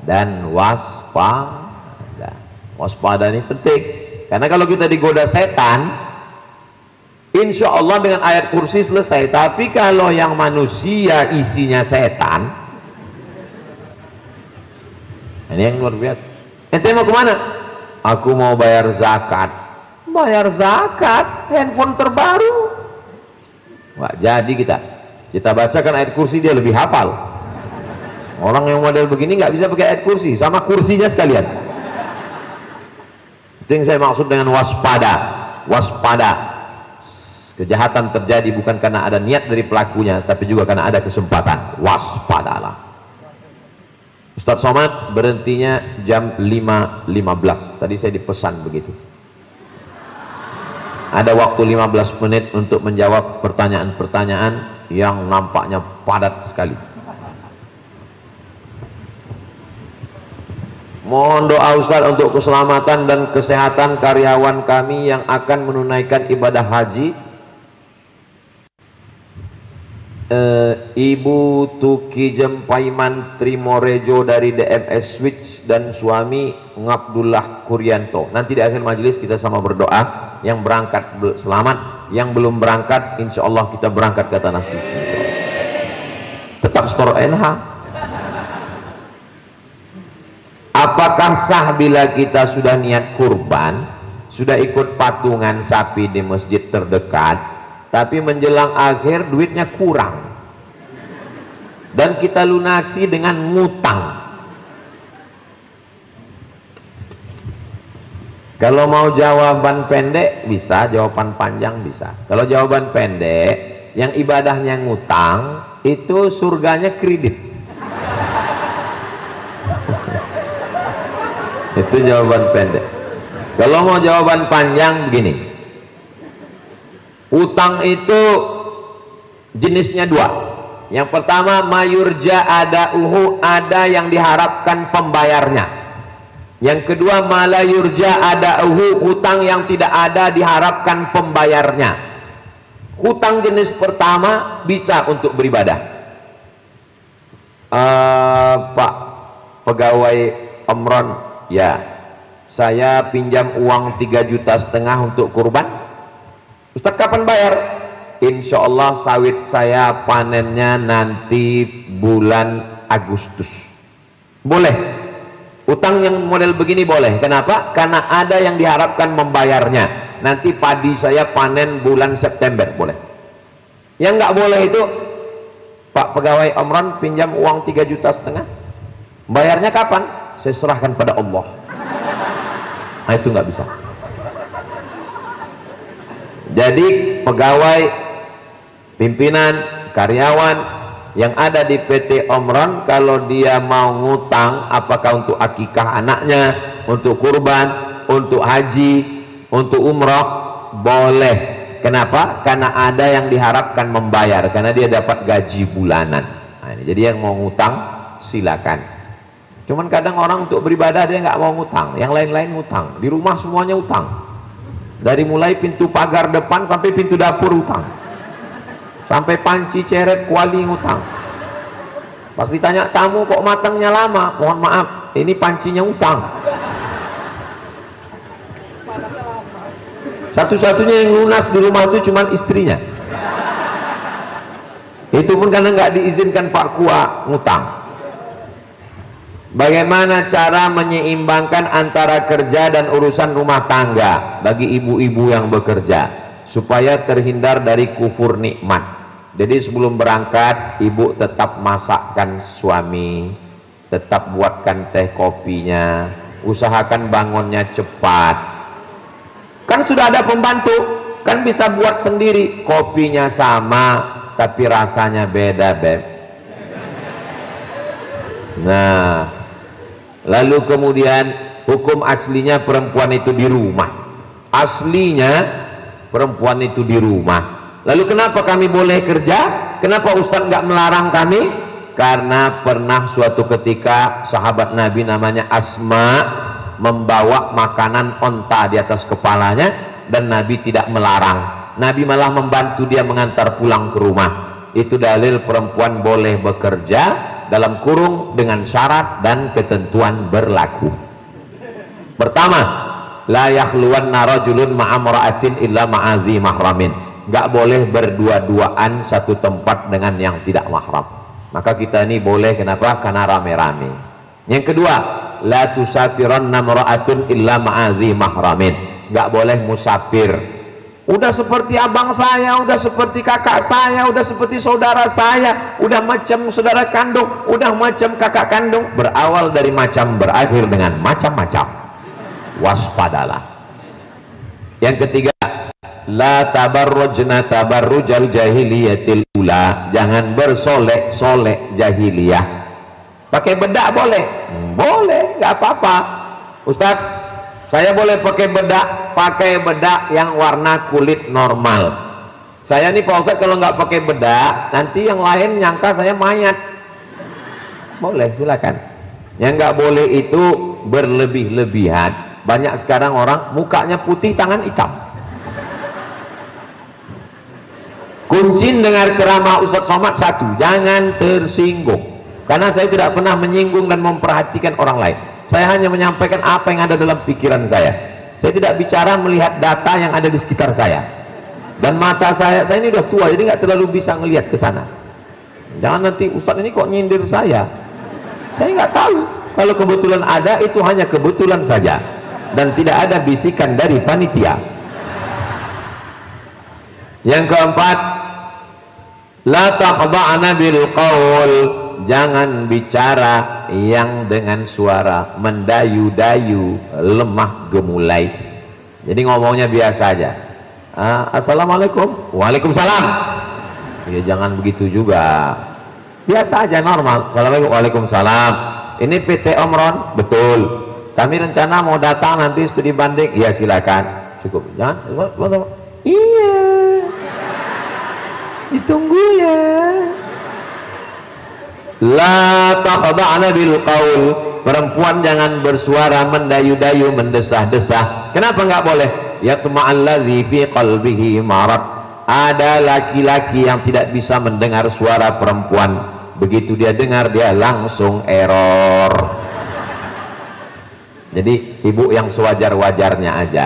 dan waspada. Waspada ini penting, karena kalau kita digoda setan, insya Allah dengan ayat kursi selesai. Tapi kalau yang manusia isinya setan, ini yang luar biasa. Ente mau kemana? Aku mau bayar zakat. Bayar zakat, handphone terbaru. Nggak jadi kita bacakan ayat kursi, dia lebih hafal. Orang yang model begini nggak bisa pakai ayat kursi, sama kursinya sekalian. Itu yang saya maksud dengan waspada. Waspada. Kejahatan terjadi bukan karena ada niat dari pelakunya, tapi juga karena ada kesempatan. Waspadalah. Ustadz Somad berhentinya jam 5.15. Tadi saya dipesan begitu. Ada waktu 15 menit untuk menjawab pertanyaan-pertanyaan yang nampaknya padat sekali. Mohon doa Ustadz untuk keselamatan dan kesehatan karyawan kami yang akan menunaikan ibadah haji. Ibu Tuki Jempaiman Trimorejo dari DMS Switch dan suami Ngabdullah Kuryanto. Nanti di akhir majelis kita sama berdoa. Yang berangkat selamat, yang belum berangkat insya Allah kita berangkat ke tanah suci. Tetap store NH. Apakah sah bila kita sudah niat kurban, sudah ikut patungan sapi di masjid terdekat, tapi menjelang akhir duitnya kurang dan kita lunasi dengan ngutang? Kalau mau jawaban pendek bisa, jawaban panjang bisa. Kalau jawaban pendek, yang ibadahnya ngutang itu surganya kredit. Itu jawaban pendek. Kalau mau jawaban panjang begini, utang itu jenisnya dua. Yang pertama, mayurja ada yang diharapkan pembayarnya. Yang kedua, malayurja ada hutang yang tidak ada diharapkan pembayarnya. Hutang jenis pertama bisa untuk beribadah. Pak, pegawai Omron, ya saya pinjam uang 3,5 juta untuk kurban. Ustaz kapan bayar? Insya Allah sawit saya panennya nanti bulan Agustus. Boleh, utang yang model begini boleh. Kenapa? Karena ada yang diharapkan membayarnya. Nanti padi saya panen bulan September, boleh. Yang nggak boleh itu, Pak pegawai Omron pinjam uang 3,5 juta, bayarnya kapan? Saya serahkan pada Allah. Nah itu nggak bisa. Jadi pegawai, pimpinan, karyawan yang ada di PT Omron, kalau dia mau ngutang, apakah untuk akikah anaknya, untuk kurban, untuk haji, untuk umroh, boleh. Kenapa? Karena ada yang diharapkan membayar, karena dia dapat gaji bulanan. Nah, ini. Jadi yang mau ngutang silakan. Cuman kadang orang untuk beribadah dia nggak mau ngutang, yang lain-lain ngutang. Di rumah semuanya utang, dari mulai pintu pagar depan sampai pintu dapur utang, sampai panci ceret kuali ngutang. Pas ditanya tamu kok matangnya lama, mohon maaf ini pancinya utang. Satu-satunya yang lunas di rumah itu cuma istrinya. Itu pun karena nggak diizinkan Pak Kua ngutang. Bagaimana cara menyeimbangkan antara kerja dan urusan rumah tangga bagi ibu-ibu yang bekerja supaya terhindar dari kufur nikmat? Jadi sebelum berangkat ibu tetap masakkan suami, tetap buatkan teh kopinya, usahakan bangunnya cepat. Kan sudah ada pembantu, kan bisa buat sendiri. Kopinya sama tapi rasanya beda, Beb. Nah, lalu kemudian hukum aslinya perempuan itu di rumah. Aslinya perempuan itu di rumah. Lalu kenapa kami boleh kerja? Kenapa Ustaz nggak melarang kami? Karena pernah suatu ketika sahabat Nabi namanya Asma membawa makanan onta di atas kepalanya dan Nabi tidak melarang. Nabi malah membantu dia mengantar pulang ke rumah. Itu dalil perempuan boleh bekerja dalam kurung dengan syarat dan ketentuan berlaku. Pertama, la yakhluwanna rajulun ma'amra'atin illa ma'azi mahramin. Gak boleh berdua-duaan satu tempat dengan yang tidak mahram. Maka kita ini boleh, kenapa? Karena rame-rame. Yang kedua, la tusafiranna mar'atun illa ma'azi mahramin. Gak boleh musafir. Udah seperti abang saya, udah seperti kakak saya, udah seperti saudara saya, udah macam saudara kandung, udah macam kakak kandung. Berawal dari macam, berakhir dengan macam-macam. Waspadalah. Yang ketiga, la tabarrujna tabarrujal jahiliyatil ula. Jangan bersolek-solek jahiliyah. Pakai bedak boleh? Boleh, nggak apa-apa. Ustaz, saya boleh pakai bedak yang warna kulit normal. Saya nih Pak Ustaz kalau nggak pakai bedak, nanti yang lain nyangka saya mayat. Boleh, silakan. Yang nggak boleh itu berlebih-lebihan. Banyak sekarang orang mukanya putih, tangan hitam. Kunci dengar ceramah Ustaz Somad satu, jangan tersinggung. Karena saya tidak pernah menyinggung dan memperhatikan orang lain. Saya hanya menyampaikan apa yang ada dalam pikiran saya. Saya tidak bicara melihat data yang ada di sekitar saya. Dan mata saya ini udah tua, jadi nggak terlalu bisa ngelihat ke sana. Jangan nanti Ustadz ini kok nyindir saya. Saya nggak tahu. Kalau kebetulan ada, itu hanya kebetulan saja. Dan tidak ada bisikan dari panitia. Yang keempat, la taqda'na bil qaul. Jangan bicara yang dengan suara mendayu-dayu, lemah gemulai. Jadi ngomongnya biasa aja. Assalamualaikum. Waalaikumsalam. Ya jangan begitu juga. Biasa aja, normal. Assalamualaikum. Waalaikumsalam. Ini PT Omron? Betul. Kami rencana mau datang nanti studi banding. Ya silakan. Cukup. Jangan. Iya. Ditunggu ya. La taqda'na bil qaul. Perempuan jangan bersuara mendayu-dayu, mendesah-desah. Kenapa nggak boleh? Yatma'alladzi fi qalbihi marad. Ada laki-laki yang tidak bisa mendengar suara perempuan. Begitu dia dengar, dia langsung error. Jadi ibu yang sewajar-wajarnya aja.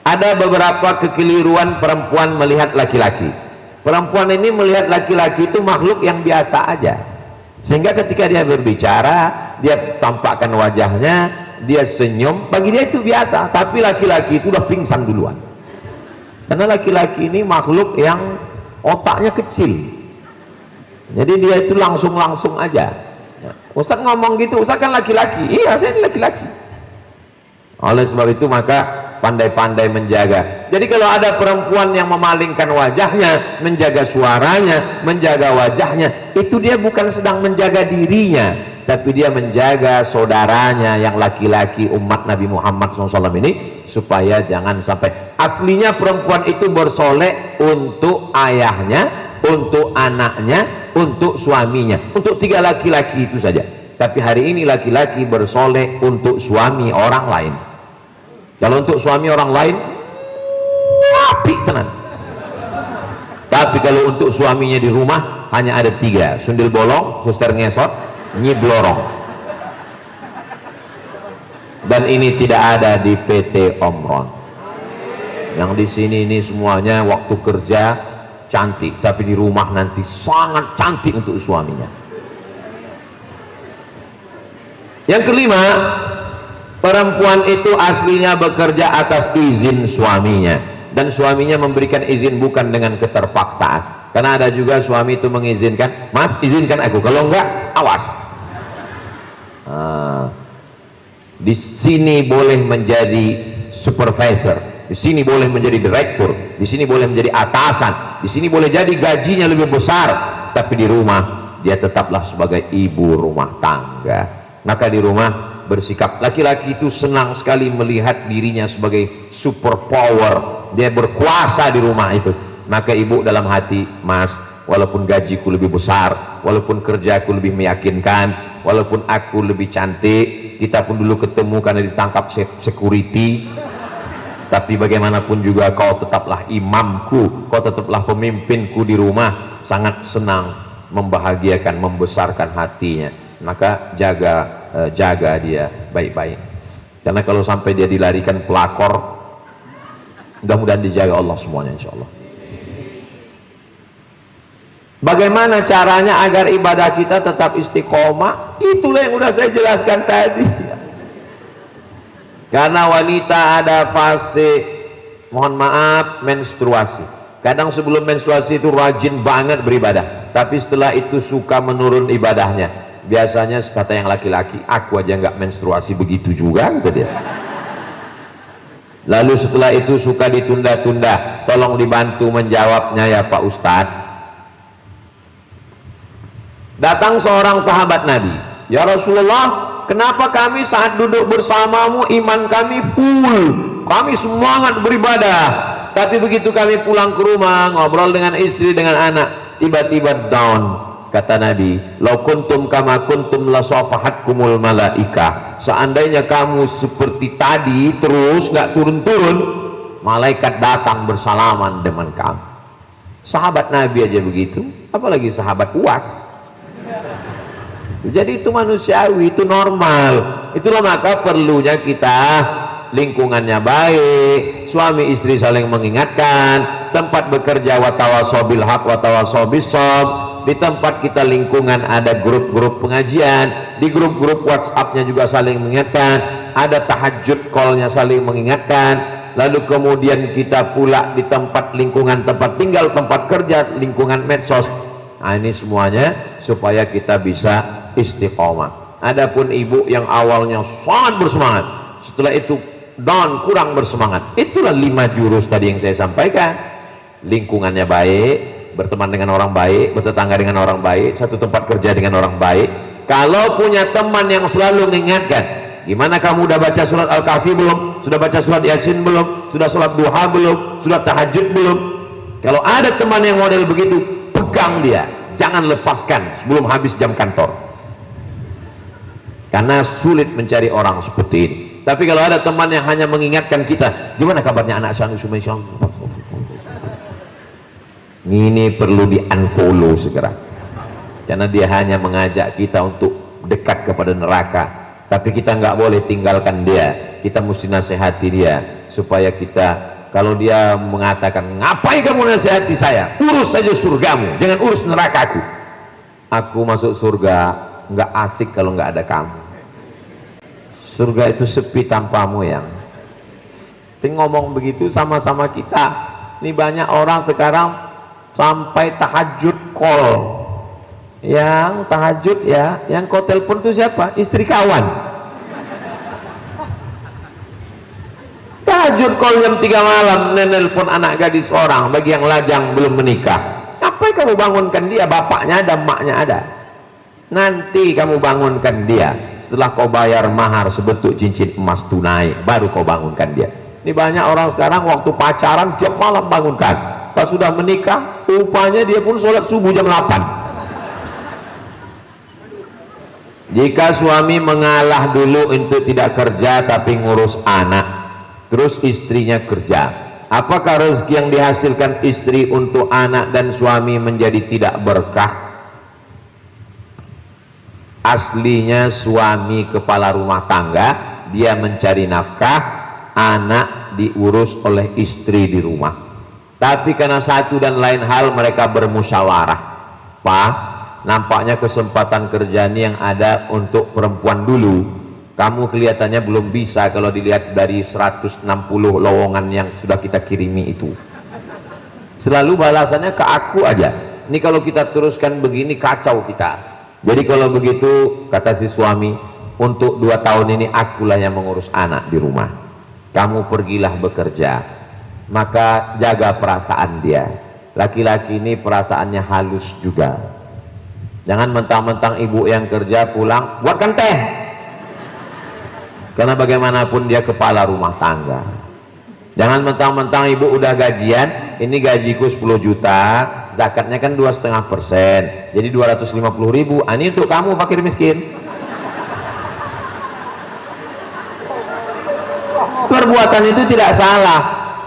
Ada beberapa kekeliruan perempuan melihat laki-laki. Perempuan ini melihat laki-laki itu makhluk yang biasa aja, sehingga ketika dia berbicara, dia tampakkan wajahnya, dia senyum, bagi dia itu biasa. Tapi laki-laki itu udah pingsan duluan, karena laki-laki ini makhluk yang otaknya kecil. Jadi dia itu langsung aja. Ustaz ngomong gitu, Ustaz kan laki-laki. Iya, saya ini laki-laki. Oleh sebab itu maka pandai-pandai menjaga. Jadi kalau ada perempuan yang memalingkan wajahnya, menjaga suaranya, menjaga wajahnya, itu dia bukan sedang menjaga dirinya, tapi dia menjaga saudaranya yang laki-laki umat Nabi Muhammad SAW ini, supaya jangan sampai. Aslinya perempuan itu bersolek untuk ayahnya, untuk anaknya, untuk suaminya, untuk 3 laki-laki itu saja. Tapi hari ini laki-laki bersolek untuk suami orang lain. Kalau untuk suami orang lain, apik tenan. Tapi kalau untuk suaminya di rumah hanya ada 3: sundel bolong, suster ngesot, nyi blorong. Dan ini tidak ada di PT Omron. Yang di sini ini semuanya waktu kerja cantik, tapi di rumah nanti sangat cantik untuk suaminya. Yang kelima, perempuan itu aslinya bekerja atas izin suaminya, dan suaminya memberikan izin bukan dengan keterpaksaan. Karena ada juga suami itu mengizinkan, Mas izinkan aku, kalau enggak awas. Di sini boleh menjadi supervisor, di sini boleh menjadi direktur, di sini boleh menjadi atasan, di sini boleh jadi gajinya lebih besar, tapi di rumah dia tetaplah sebagai ibu rumah tangga. Maka di rumah bersikap, laki-laki itu senang sekali melihat dirinya sebagai super power, dia berkuasa di rumah itu. Maka ibu dalam hati, Mas, walaupun gajiku lebih besar, walaupun kerjaku lebih meyakinkan, walaupun aku lebih cantik, kita pun dulu ketemu karena ditangkap security, tapi bagaimanapun juga kau tetaplah imamku, kau tetaplah pemimpinku di rumah. Sangat senang, membahagiakan, membesarkan hatinya. Maka jaga dia baik-baik, karena kalau sampai dia dilarikan pelakor, mudah-mudahan dijaga Allah semuanya, insya Allah. Bagaimana caranya agar ibadah kita tetap istiqomah? Itulah yang sudah saya jelaskan tadi. Karena wanita ada fase, mohon maaf, menstruasi. Kadang sebelum menstruasi itu rajin banget beribadah, tapi setelah itu suka menurun ibadahnya. Biasanya kata yang laki-laki, aku aja nggak menstruasi begitu juga, gitu dia. Lalu setelah itu suka ditunda-tunda. Tolong dibantu menjawabnya ya Pak Ustadz. Datang seorang sahabat Nabi, ya Rasulullah, kenapa kami saat duduk bersamamu iman kami full, kami semangat beribadah, tapi begitu kami pulang ke rumah ngobrol dengan istri, dengan anak, tiba-tiba down. Kata Nabi, lau kuntum kama kuntum la safahatkumul malaika. Seandainya kamu seperti tadi terus nggak turun-turun, malaikat datang bersalaman dengan kamu. Sahabat Nabi aja begitu, apalagi sahabat UAS. Jadi itu manusiawi, itu normal. Itulah maka perlunya kita lingkungannya baik, suami istri saling mengingatkan, tempat bekerja watawasau bil haq watawasau bis sabr. Di tempat kita lingkungan ada grup-grup pengajian, di grup-grup WhatsApp-nya juga saling mengingatkan, ada tahajud call-nya saling mengingatkan. Lalu kemudian kita pula di tempat lingkungan tempat tinggal, tempat kerja, lingkungan medsos. Nah, ini semuanya supaya kita bisa istiqomah. Adapun ibu yang awalnya sangat bersemangat, setelah itu down, kurang bersemangat, itulah 5 jurus tadi yang saya sampaikan. Lingkungannya baik, berteman dengan orang baik, bertetangga dengan orang baik, satu tempat kerja dengan orang baik. Kalau punya teman yang selalu mengingatkan, gimana kamu udah baca surat Al-Kahfi belum? Sudah baca surat Yasin belum? Sudah sholat duha belum? Sudah tahajud belum? Kalau ada teman yang model begitu, pegang dia, jangan lepaskan sebelum habis jam kantor, karena sulit mencari orang seperti ini. Tapi kalau ada teman yang hanya mengingatkan kita, gimana kabarnya anak Sanu Sumaisang, ini perlu di unfollow segera, karena dia hanya mengajak kita untuk dekat kepada neraka. tapi kita nggak boleh tinggalkan dia. Kita mesti nasihati dia supaya kita, kalau dia mengatakan ngapain kamu nasihati saya, urus saja surgamu, jangan urus nerakaku. Aku masuk surga nggak asik kalau nggak ada kamu. Surga itu sepi tanpamu. Yang ngomong begitu sama-sama kita. Ini banyak orang sekarang sampai tahajud call. Yang tahajud ya, yang kau telepon itu siapa? Istri kawan. Tahajud call jam 3 malam, nelpon anak gadis orang bagi yang lajang belum menikah. Apa kamu bangunkan dia? Bapaknya ada, emaknya ada. Nanti kamu bangunkan dia setelah kau bayar mahar sebentuk cincin emas tunai, baru kau bangunkan dia. Ini banyak orang sekarang waktu pacaran tiap malam bangunkan. Pas sudah menikah, rupanya dia pun sholat subuh jam 8. Jika suami mengalah dulu untuk tidak kerja tapi ngurus anak, terus istrinya kerja, apakah rezeki yang dihasilkan istri untuk anak dan suami menjadi tidak berkah? Aslinya suami kepala rumah tangga, dia mencari nafkah, anak diurus oleh istri di rumah. Tapi karena satu dan lain hal mereka bermusyawarah, Pak, nampaknya kesempatan kerjaan yang ada untuk perempuan dulu. Kamu kelihatannya belum bisa kalau dilihat dari 160 lowongan yang sudah kita kirimi itu. Selalu balasannya ke aku aja. Ini kalau kita teruskan begini kacau kita. Jadi kalau begitu, kata si suami, untuk 2 tahun ini akulah yang mengurus anak di rumah. Kamu pergilah bekerja. Maka jaga perasaan dia. Laki-laki ini perasaannya halus juga. Jangan mentang-mentang ibu yang kerja pulang, buatkan teh. Karena bagaimanapun dia kepala rumah tangga. Jangan mentang-mentang ibu udah gajian, ini gajiku 10 juta, zakatnya kan 2,5%, jadi 250.000. Ini untuk kamu fakir miskin. Perbuatan itu tidak salah.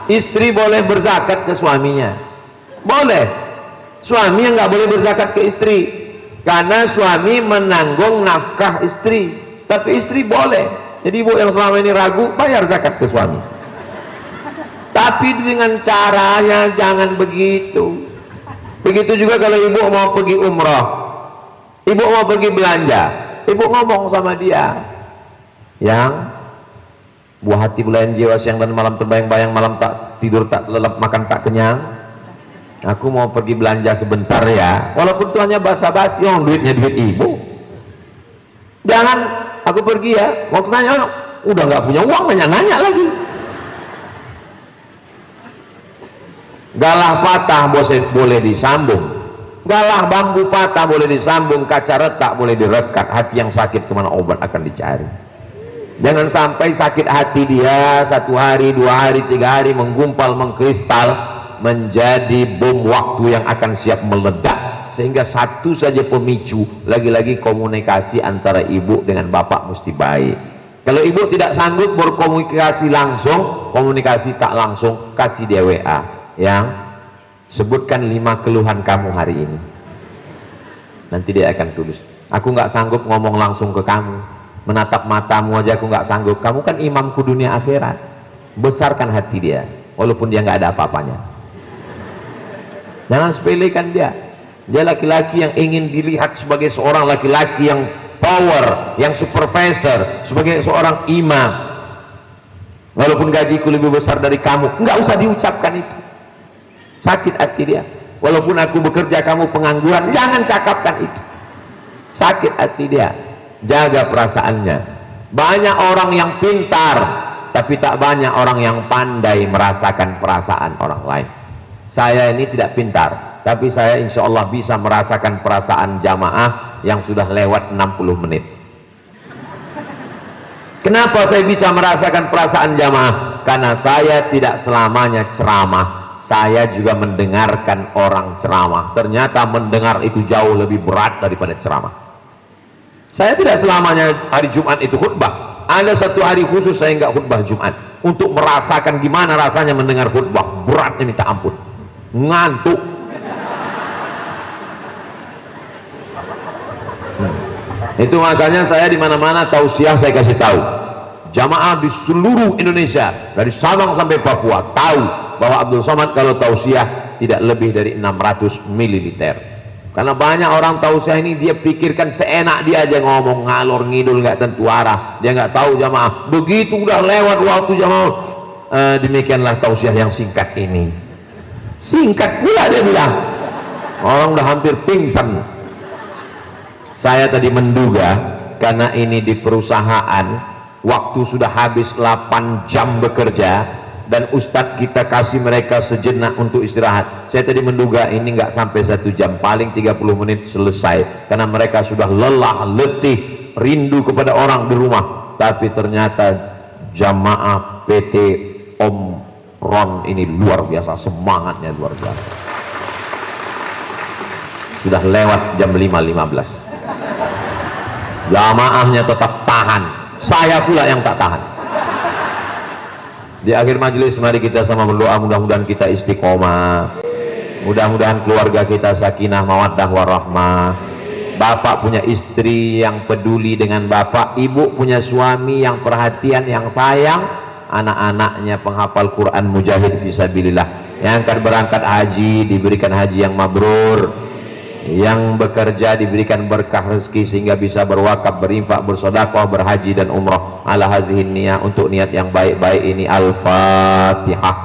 Istri boleh berzakat ke suaminya, boleh. Suami yang nggak boleh berzakat ke istri, karena suami menanggung nafkah istri, tapi istri boleh. Jadi ibu yang selama ini ragu, bayar zakat ke suami. Tapi dengan caranya jangan begitu. Begitu juga kalau ibu mau pergi umroh, ibu mau pergi belanja, ibu ngomong sama dia, yang buah hati belayan jiwa, siang dan malam terbayang-bayang, malam tak tidur tak lelap, makan tak kenyang. Aku mau pergi belanja sebentar ya, walaupun itu hanya basa-basi, duitnya duit ibu. Jangan aku pergi ya, waktu nanya udah nggak punya uang, nanya lagi. Galah patah boleh disambung, galah bambu patah boleh disambung, kaca retak boleh direkat, hati yang sakit kemana obat akan dicari. Jangan sampai sakit hati dia 1 hari, 2 hari, 3 hari menggumpal, mengkristal menjadi bom waktu yang akan siap meledak. Sehingga satu saja pemicu, lagi-lagi komunikasi antara ibu dengan bapak mesti baik. Kalau ibu tidak sanggup berkomunikasi langsung, komunikasi tak langsung, kasih dia WA, yang sebutkan 5 keluhan kamu hari ini. Nanti dia akan tulis. Aku nggak sanggup ngomong langsung ke kamu, menatap matamu aja aku nggak sanggup. Kamu kan imamku dunia akhirat. Besarkan hati dia, walaupun dia nggak ada apa-apanya. Jangan sepelekan dia. Dia laki-laki yang ingin dilihat sebagai seorang laki-laki yang power, yang supervisor, sebagai seorang imam. Walaupun gajiku lebih besar dari kamu, nggak usah diucapkan itu. Sakit hati dia. Walaupun aku bekerja, kamu pengangguran, jangan cakapkan itu. Sakit hati dia. Jaga perasaannya. Banyak orang yang pintar, tapi tak banyak orang yang pandai merasakan perasaan orang lain. Saya ini tidak pintar, tapi saya insya Allah bisa merasakan perasaan jamaah yang sudah lewat 60 menit. Kenapa saya bisa merasakan perasaan jamaah? Karena saya tidak selamanya ceramah, saya juga mendengarkan orang ceramah. Ternyata mendengar itu jauh lebih berat daripada ceramah. Saya tidak selamanya hari Jumat itu khutbah. Ada satu hari khusus saya nggak khutbah Jumat, untuk merasakan gimana rasanya mendengar khutbah. Beratnya minta ampun, ngantuk. Itu makanya saya di mana-mana tausiah saya kasih tahu. Jamaah di seluruh Indonesia dari Sabang sampai Papua tahu bahwa Abdul Somad kalau tausiah tidak lebih dari 600 ml. Karena banyak orang tausiah ini dia pikirkan seenak dia aja ngomong ngalor ngidul nggak tentu arah. Dia nggak tahu jamaah. Begitu udah lewat waktu jamaah. Demikianlah tausiah yang singkat ini. Singkat pula dia bilang. Orang udah hampir pingsan. Saya tadi menduga karena ini di perusahaan waktu sudah habis 8 jam bekerja dan ustadz kita kasih mereka sejenak untuk istirahat. Saya tadi menduga ini nggak sampai 1 jam, paling 30 menit selesai karena mereka sudah lelah, letih, rindu kepada orang di rumah. Tapi ternyata jamaah PT Om Ron ini luar biasa, semangatnya luar biasa. Sudah lewat jam 5.15. Jamaahnya tetap tahan, saya pula yang tak tahan. Di akhir majelis mari kita sama berdoa, mudah-mudahan kita istiqomah, mudah-mudahan keluarga kita sakinah mawaddah warahmah. Bapak punya istri yang peduli dengan bapak, ibu punya suami yang perhatian, yang sayang, anak-anaknya penghafal Quran, mujahid fisabilillah, yang akan berangkat haji diberikan haji yang mabrur, yang bekerja diberikan berkah rezeki sehingga bisa berwakaf, berinfak, bersedekah, berhaji dan umrah ala hazihin niyah, untuk niat yang baik-baik ini. Al-Fatihah.